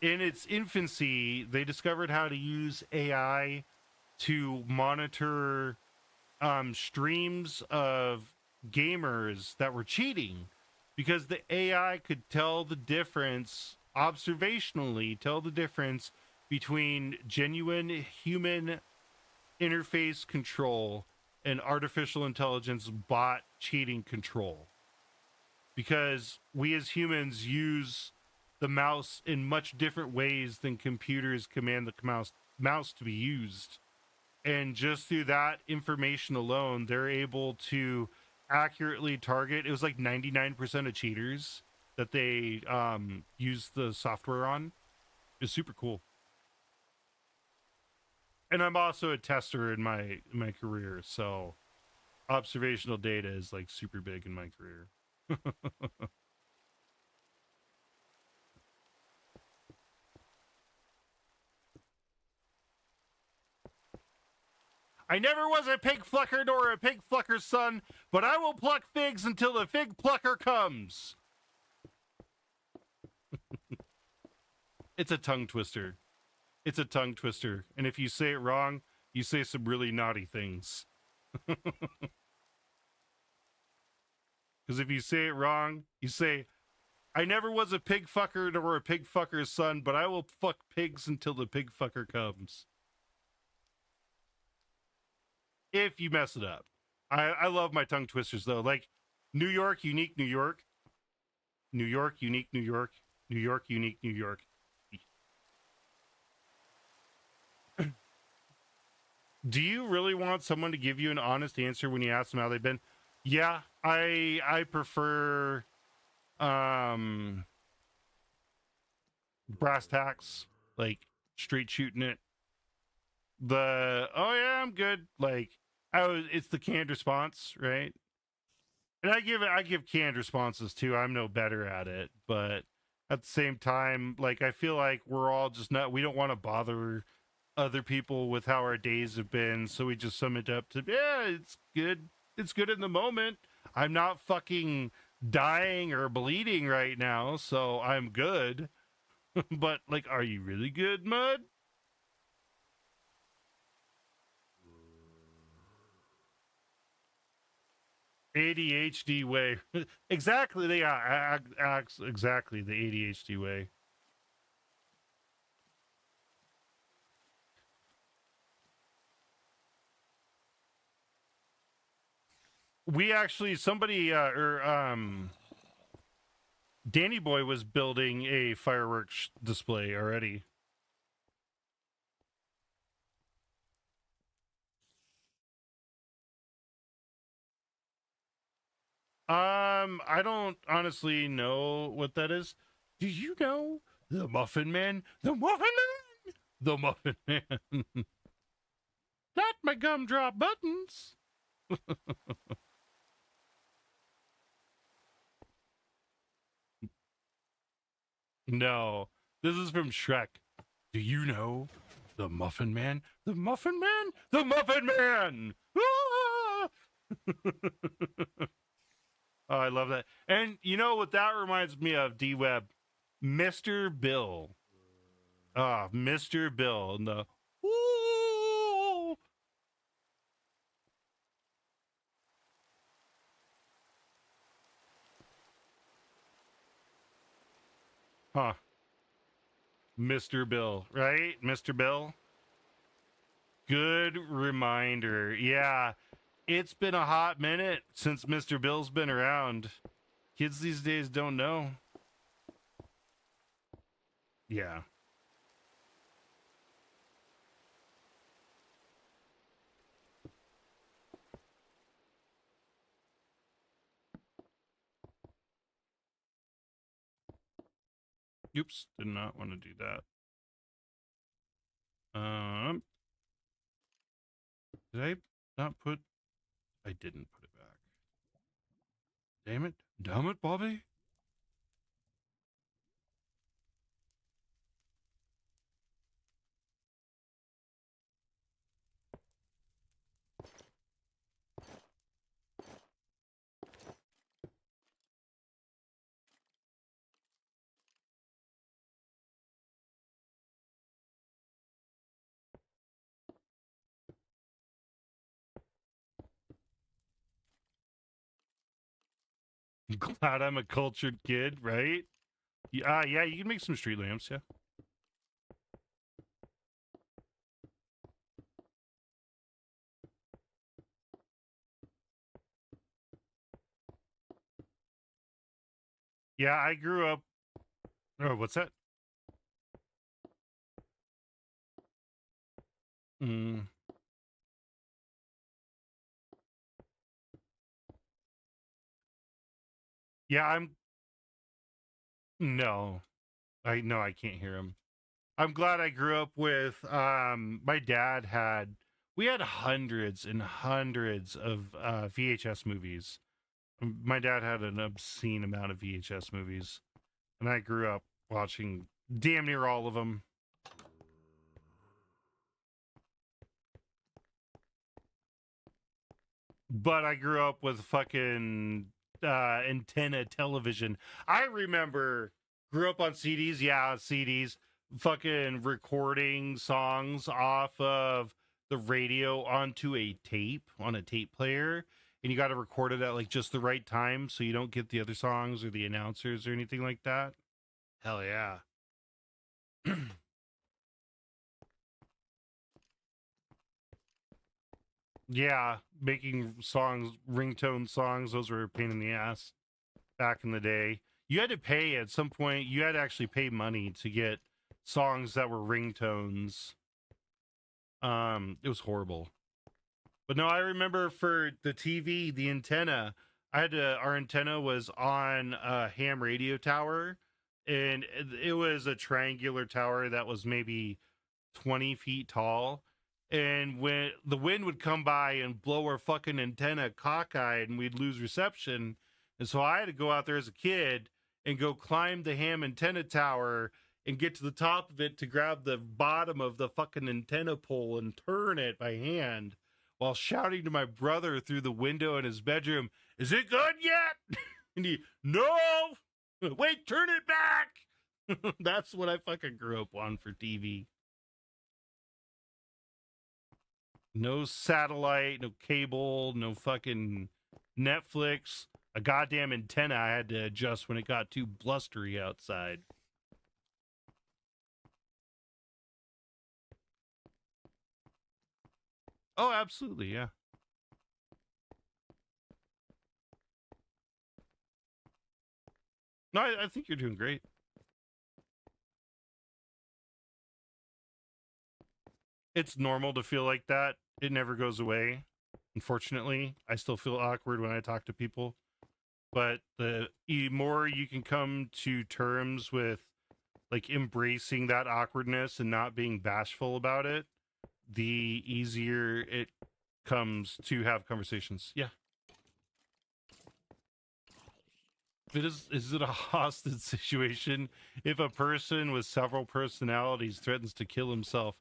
in its infancy, they discovered how to use AI to monitor streams of gamers that were cheating, because the AI could tell the difference, observationally tell the difference between genuine human interface control and artificial intelligence bot cheating control. Because we as humans use the mouse in much different ways than computers command the mouse to be used. And just through that information alone, they're able to accurately target. It was like 99% of cheaters that they use the software on. It's super cool. And I'm also a tester in my career, so observational data is like super big in my career. I never was a pig plucker nor a pig plucker's son, but I will pluck figs until the fig plucker comes. It's a tongue twister. It's a tongue twister. And if you say it wrong, you say some really naughty things. Because if you say it wrong, you say, I never was a pig fucker nor a pig fucker's son, but I will fuck pigs until the pig fucker comes. If you mess it up. I love my tongue twisters, though. Like, New York, unique New York. New York, unique New York. New York, unique New York. Do you really want someone to give you an honest answer when you ask them how they've been? Yeah, I prefer brass tacks, like straight shooting it. Oh yeah, I'm good. Like it's the canned response, right? And I give canned responses too. I'm no better at it, but at the same time, like I feel like we're all just we don't want to bother other people with how our days have been, so we just sum it up to, yeah, it's good. It's good in the moment. I'm not fucking dying or bleeding right now, so I'm good. But like, are you really good, Mud? ADHD way. Exactly. They exactly the ADHD way. We actually, somebody Danny Boy was building a fireworks display already. I don't honestly know what that is. Do you know the Muffin Man? The Muffin Man? The Muffin Man. Not my gumdrop buttons. No, this is from Shrek. Do you know the Muffin Man? The Muffin Man? The Muffin Man! Ah! Oh, I love that. And you know what that reminds me of, D-Web? Mr. Bill. Ah, Mr. Bill. And the ooh. Huh. Mr. Bill, right? Mr. Bill? Good reminder. Yeah, it's been a hot minute since Mr. Bill's been around. Kids these days don't know. Yeah. Oops, did not want to do that. Did I not put? I didn't put it back. Damn it. Damn it, Bobby. Glad I'm a cultured kid, right? Yeah, you can make some street lamps, yeah. Yeah, I grew up. Oh, what's that? Mm. Yeah, I'm. No, I can't hear him. I'm glad I grew up with. My dad had. We had hundreds and hundreds of VHS movies. My dad had an obscene amount of VHS movies, and I grew up watching damn near all of them. But I grew up with fucking antenna television. I remember grew up on CDs, yeah, CDs, fucking recording songs off of the radio onto a tape on a tape player. And you got to record it at like just the right time so you don't get the other songs or the announcers or anything like that. Hell yeah. Yeah, making songs, ringtone songs, those were a pain in the ass back in the day. You had to pay at some point, you had to actually pay money to get songs that were ringtones. It was horrible. But no, I remember for the TV, the antenna, our antenna was on a ham radio tower, and it was a triangular tower that was maybe 20 feet tall. And when the wind would come by and blow our fucking antenna cockeyed and we'd lose reception. And so I had to go out there as a kid and go climb the ham antenna tower and get to the top of it to grab the bottom of the fucking antenna pole and turn it by hand while shouting to my brother through the window in his bedroom, "Is it good yet?" And he, "No, wait, turn it back." That's what I fucking grew up on for TV. No satellite, no cable, no fucking Netflix. A goddamn antenna I had to adjust when it got too blustery outside. Oh, absolutely, yeah. No, I think you're doing great. It's normal to feel like that. It never goes away. Unfortunately, I still feel awkward when I talk to people. But the more you can come to terms with like embracing that awkwardness and not being bashful about it, the easier it comes to have conversations. Yeah. Is it a hostage situation if a person with several personalities threatens to kill himself?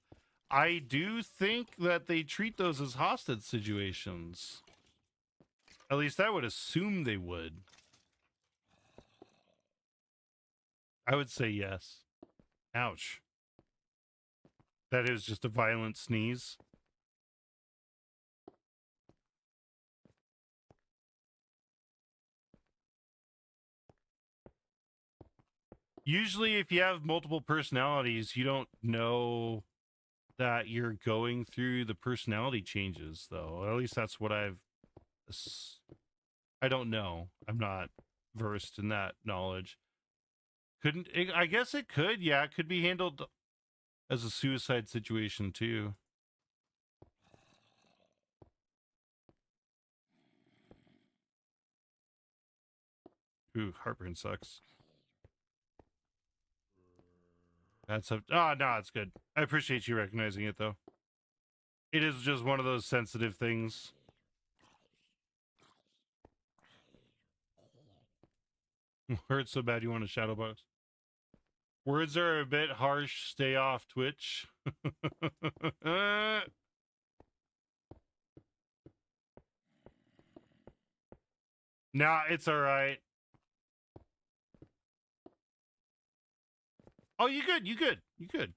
I do think that they treat those as hostage situations. At least I would assume they would. I would say yes. Ouch. That is just a violent sneeze. Usually, if you have multiple personalities, you don't know that you're going through the personality changes, though. At least that's what I don't know. I'm not versed in that knowledge. I guess it could. Yeah, it could be handled as a suicide situation too. Ooh, heartburn sucks. No, it's good. I appreciate you recognizing it though. It is just one of those sensitive things. Hurts so bad you want a shadow box. Words are a bit harsh. Stay off Twitch. Nah, it's all right. Oh, you good. You good. You good.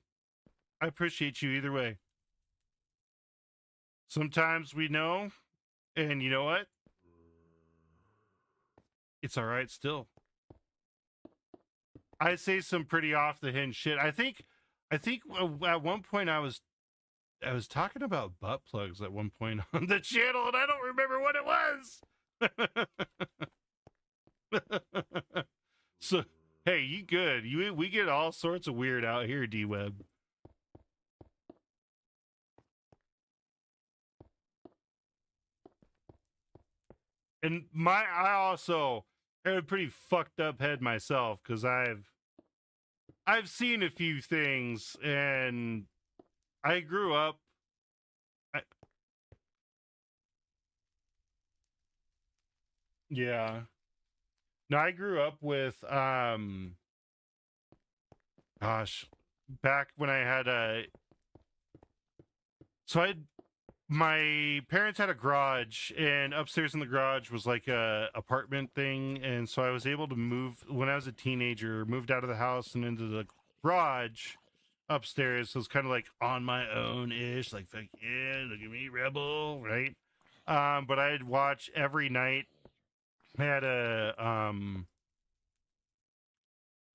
I appreciate you either way. Sometimes we know, and you know what? it's all right still. I say some pretty off the hinge shit. I think at one point I was talking about butt plugs at one point on the channel, and I don't remember what it was. So hey, you good? We get all sorts of weird out here, D-Web. And I also have a pretty fucked up head myself because I've seen a few things, and I grew up. Yeah. No, I grew up with gosh, back when I had my parents had a garage, and upstairs in the garage was like a apartment thing, and so I was able to move when I was a teenager, moved out of the house and into the garage upstairs. So it's kind of like on my own ish, like fuck yeah, look at me, rebel, right? But I'd watch every night. I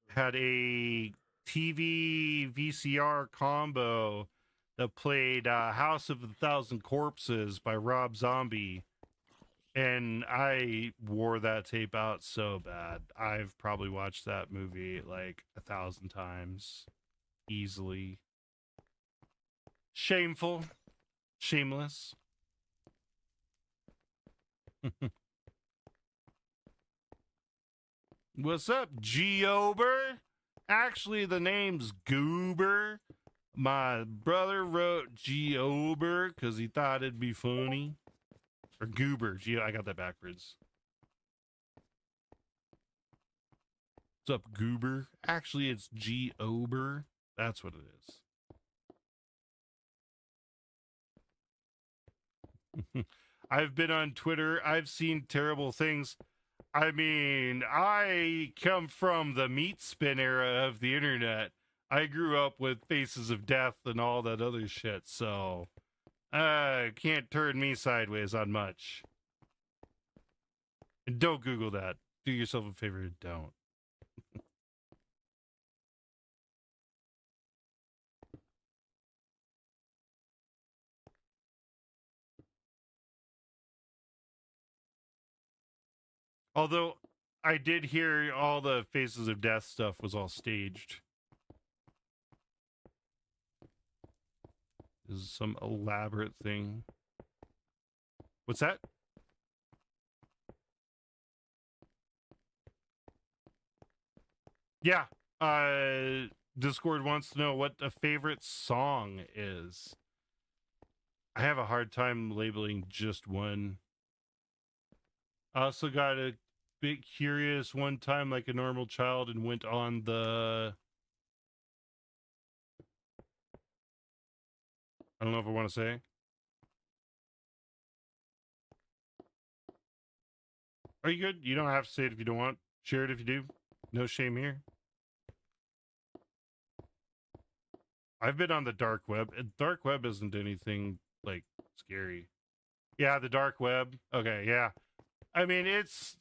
had a TV VCR combo that played House of a Thousand Corpses by Rob Zombie, and I wore that tape out so bad. I've probably watched that movie like 1,000 times easily. Shameful, shameless. What's up, Geober? Actually, the name's Goober. My brother wrote Geober because he thought it'd be funny. Or Goober. I got that backwards. What's up, Goober? Actually, it's Geober. That's what it is. I've been on Twitter. I've seen terrible things. I mean, I come from the meat spin era of the internet. I grew up with Faces of Death and all that other shit, so can't turn me sideways on much. And don't Google that. Do yourself a favor and don't. Although I did hear all the Faces of Death stuff was all staged. This is some elaborate thing. What's that? Yeah. Discord wants to know what a favorite song is. I have a hard time labeling just one. I also got a bit curious one time, like a normal child, and went on the... I don't know if I want to say. Are you good? You don't have to say it if you don't want. Share it if you do. No shame here. I've been on the dark web. Dark web isn't anything, like, scary. Yeah, the dark web. Okay, yeah. I mean, it's...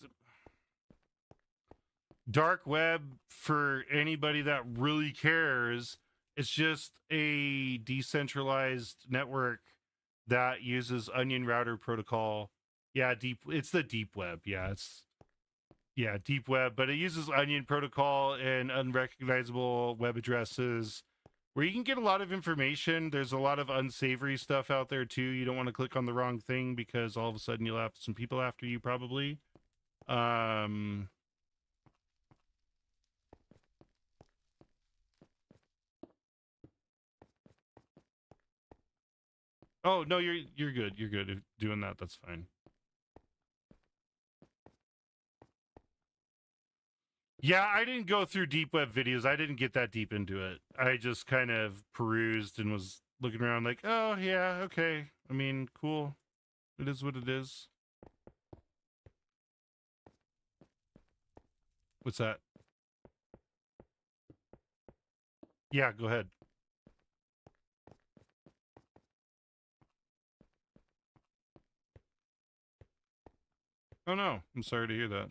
Dark web, for anybody that really cares, it's just a decentralized network that uses Onion Router protocol. Yeah, it's the deep web. Yeah, deep web, but it uses Onion protocol and unrecognizable web addresses where you can get a lot of information. There's a lot of unsavory stuff out there too. You don't want to click on the wrong thing because all of a sudden you'll have some people after you probably. Oh no, you're good. You're good. If doing that, that's fine. Yeah, I didn't go through deep web videos. I didn't get that deep into it. I just kind of perused and was looking around like, oh yeah, okay. I mean, cool. It is what it is. What's that? Yeah, go ahead. Oh no, I'm sorry to hear that.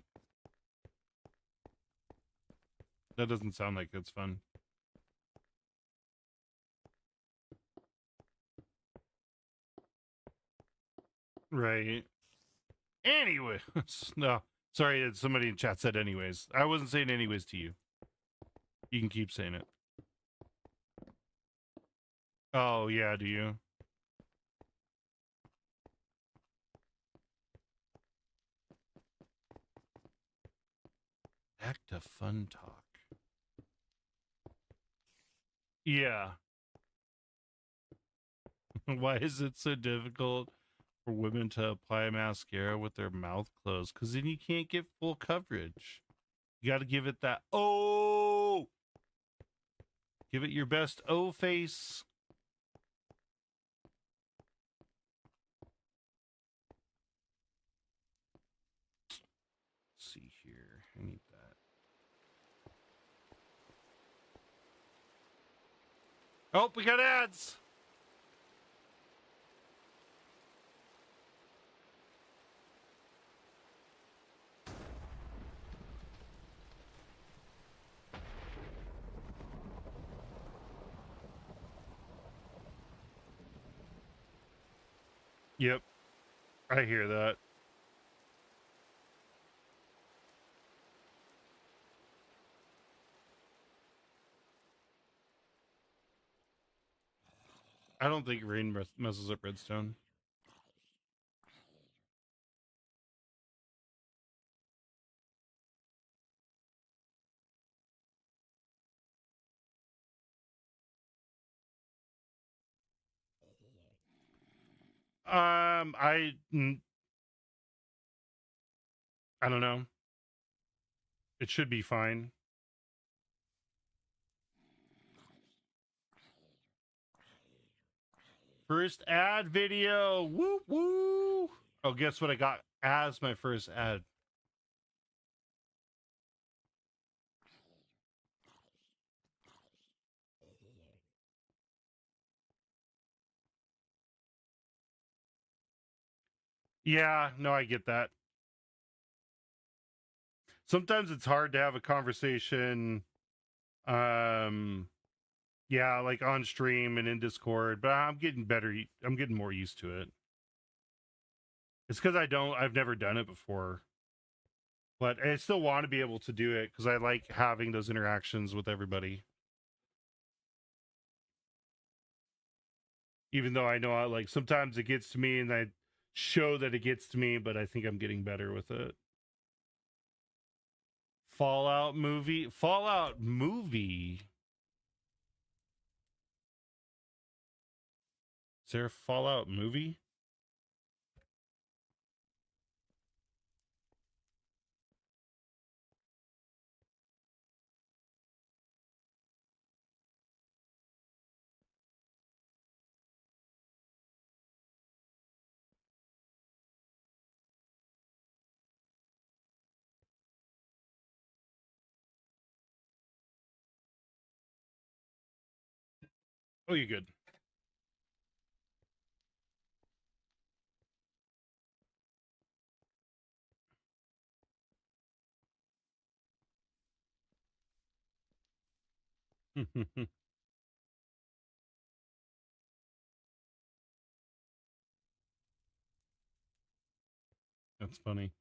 That doesn't sound like it's fun. Right. Anyways. No. Sorry, somebody in chat said anyways. I wasn't saying anyways to you. You can keep saying it. Oh, yeah, do you? Back to fun talk. Yeah. Why is it so difficult for women to apply mascara with their mouth closed? Because then you can't get full coverage. You got to give it that oh, give it your best O face. Let's see here. I need that. Oh, we got ads. Yep, I hear that. I don't think rain messes up redstone. I don't know. It should be fine. First ad video. Woo woo. Oh, guess what I got as my first ad? Yeah, no, I get that. Sometimes it's hard to have a conversation yeah, like on stream and in Discord, but I'm getting better. I'm getting more used to it. It's because I've never done it before. But I still want to be able to do it because I like having those interactions with everybody. Even though I know like sometimes it gets to me and I show that it gets to me, but I think I'm getting better with it. Fallout movie. Is there a Fallout movie? Oh, you're good. That's funny.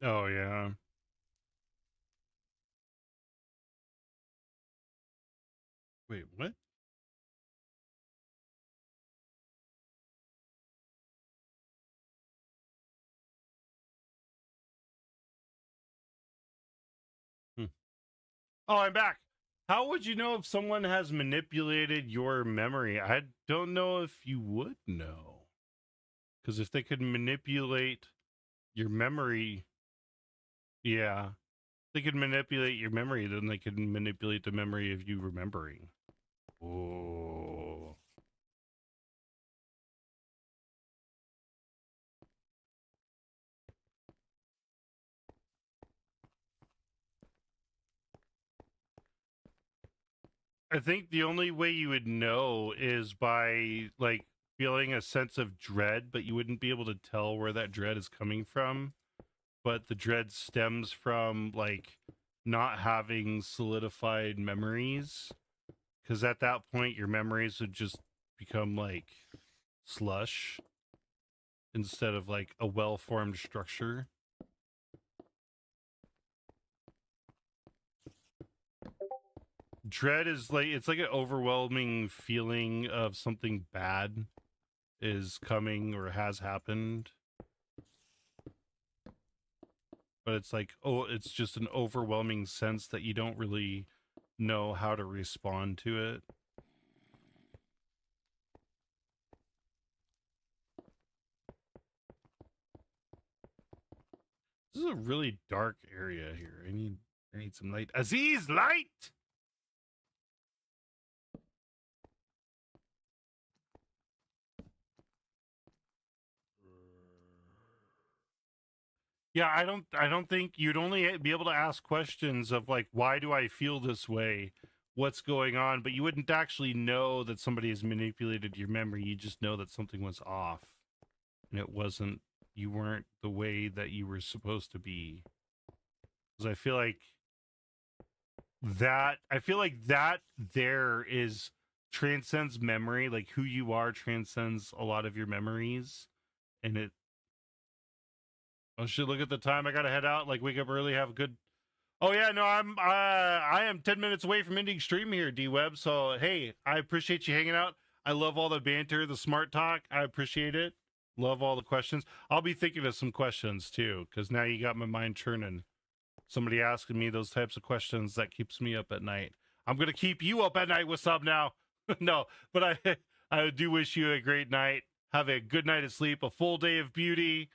Oh, yeah. Wait, what? Hmm. Oh, I'm back. How would you know if someone has manipulated your memory? I don't know if you would know. Because if they could manipulate your memory, yeah. They could manipulate your memory, then they could manipulate the memory of you remembering. Oh. I think the only way you would know is by like feeling a sense of dread, but you wouldn't be able to tell where that dread is coming from. But the dread stems from like not having solidified memories, because at that point your memories would just become like slush instead of like a well-formed structure. Dread is like, it's like an overwhelming feeling of something bad is coming or has happened. But it's like, oh, it's just an overwhelming sense that you don't really know how to respond to it. This is a really dark area here. I need some light. Aziz, light! Yeah, I don't think you'd only be able to ask questions of like, why do I feel this way? What's going on? But you wouldn't actually know that somebody has manipulated your memory. You just know that something was off. And it wasn't, you weren't the way that you were supposed to be. Because I feel like that there is transcends memory. Like who you are transcends a lot of your memories. And it, oh shit, look at the time. I gotta head out, like wake up early, have a good. Oh yeah, no, I am 10 minutes away from ending stream here, D-Web. So hey, I appreciate you hanging out. I love all the banter, the smart talk. I appreciate it. Love all the questions. I'll be thinking of some questions too, because now you got my mind churning. Somebody asking me those types of questions, that keeps me up at night. I'm gonna keep you up at night. What's up now? No, but I do wish you a great night. Have a good night of sleep, a full day of beauty.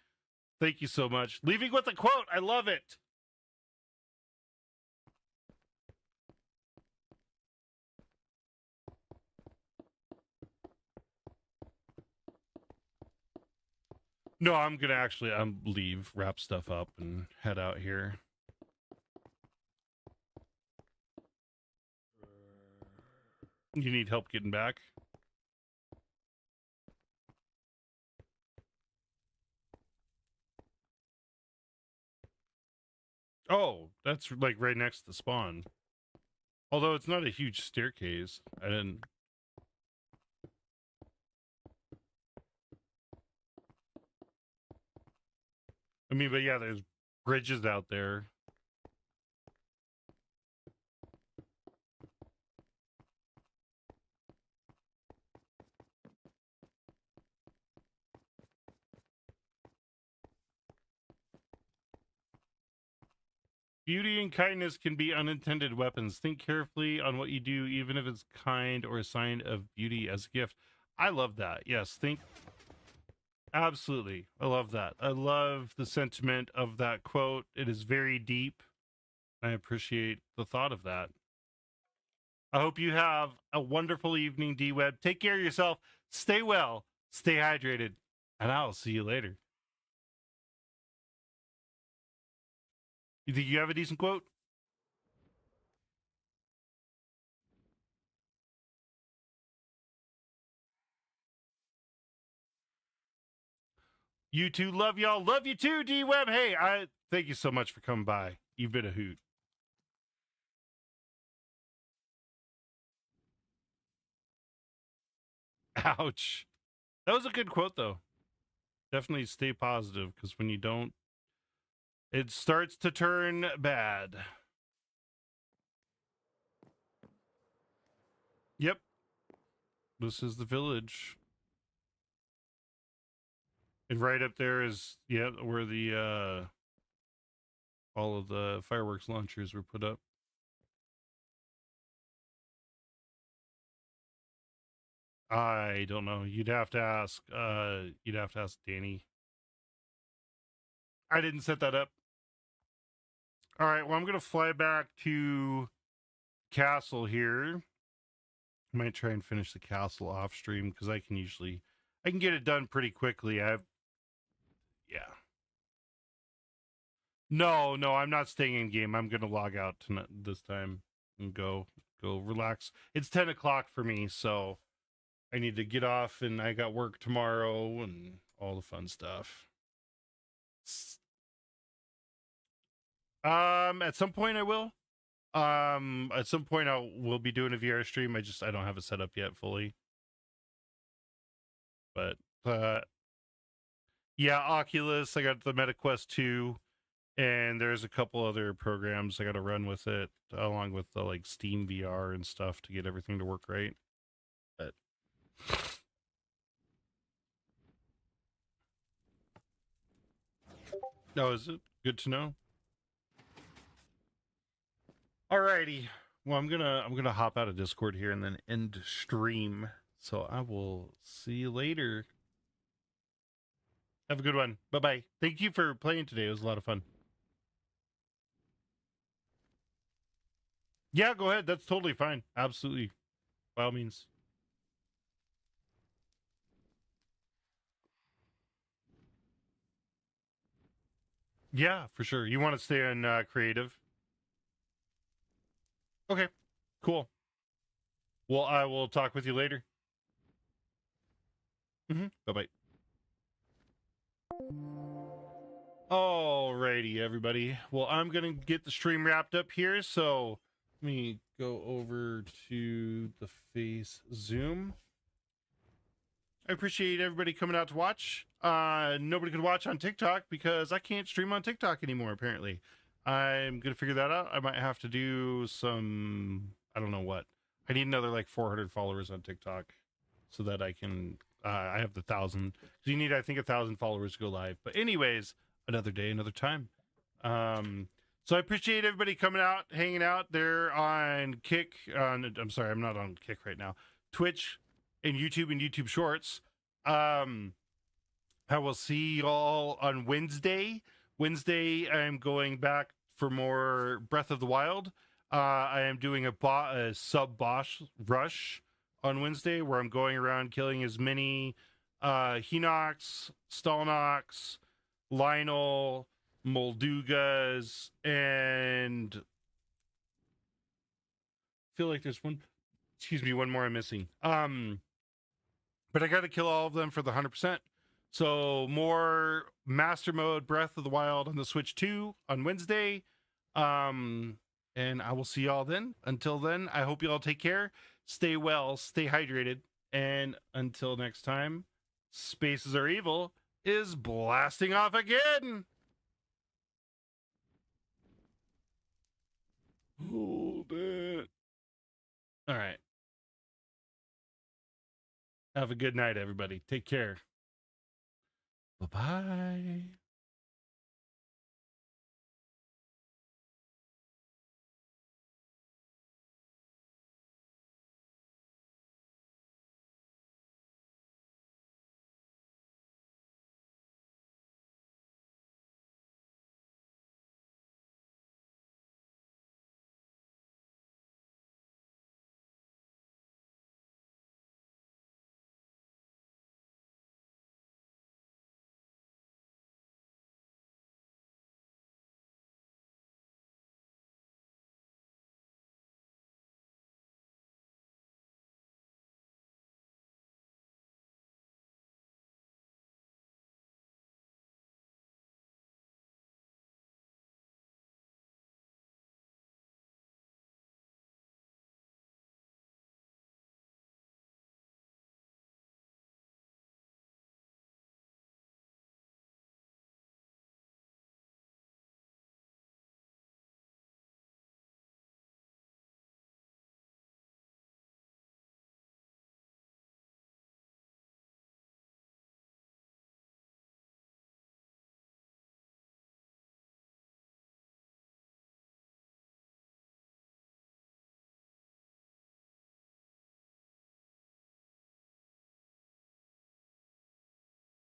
Thank you so much. Leaving with a quote. I love it. No, I'm gonna actually leave, wrap stuff up, and head out here. You need help getting back? Oh, that's like right next to the spawn. Although it's not a huge staircase. I didn't. I mean, but yeah, there's bridges out there. Beauty and kindness can be unintended weapons. Think carefully on what you do, even if it's kind or a sign of beauty as a gift. I love that. Yes, think. Absolutely. I love that. I love the sentiment of that quote. It is very deep. I appreciate the thought of that. I hope you have a wonderful evening, D-Web. Take care of yourself. Stay well. Stay hydrated. And I'll see you later. You think you have a decent quote? You too. Love y'all. Love you too, D-Web. Hey, I thank you so much for coming by. You've been a hoot. Ouch. That was a good quote, though. Definitely stay positive, because when you don't, it starts to turn bad. Yep. This is the village. And right up there is, yeah, where the, all of the fireworks launchers were put up. I don't know. You'd have to ask Danny. I didn't set that up. All right, well, I'm going to fly back to castle here. I might try and finish the castle off stream, because I can get it done pretty quickly. Yeah. No, I'm not staying in game. I'm going to log out tonight, this time, and go, go relax. It's 10 o'clock for me, so I need to get off, and I got work tomorrow and all the fun stuff. At some point I will. At some point we'll be doing a VR stream. I don't have it set up yet fully. But yeah, Oculus, I got the MetaQuest 2, and there's a couple other programs I got to run with it, along with the like Steam VR and stuff to get everything to work right. But no, is it good to know? Alrighty. Well, I'm gonna hop out of Discord here and then end stream. So I will see you later. Have a good one. Bye-bye. Thank you for playing today. It was a lot of fun. Yeah, go ahead. That's totally fine. Absolutely. By all means. Yeah, for sure. You want to stay on creative? Okay, cool. Well, I will talk with you later. Bye-bye. Alrighty, everybody. Well, I'm going to get the stream wrapped up here, so let me go over to the face Zoom. I appreciate everybody coming out to watch. Nobody could watch on TikTok because I can't stream on TikTok anymore, apparently. I'm going to figure that out. I might have to do some, I don't know what. I need another like 400 followers on TikTok so that I can, I have the 1,000. You need, I think, 1,000 followers to go live. But anyways, another day, another time. So I appreciate everybody coming out, hanging out there on Kick. I'm sorry, I'm not on Kick right now. Twitch and YouTube Shorts. I will see y'all on Wednesday. Wednesday, I'm going back for more Breath of the Wild. I am doing a sub-boss rush on Wednesday where I'm going around killing as many Hinox, Stalnox, Lionel, Moldugas, and I feel like there's one more I'm missing. But I got to kill all of them for the 100%. So more Master Mode Breath of the Wild on the Switch 2 on Wednesday. And I will see y'all then. Until then, I hope you all take care. Stay well, stay hydrated. And until next time, Spaces Are Evil is blasting off again. Hold it. All right. Have a good night, everybody. Take care. Bye-bye.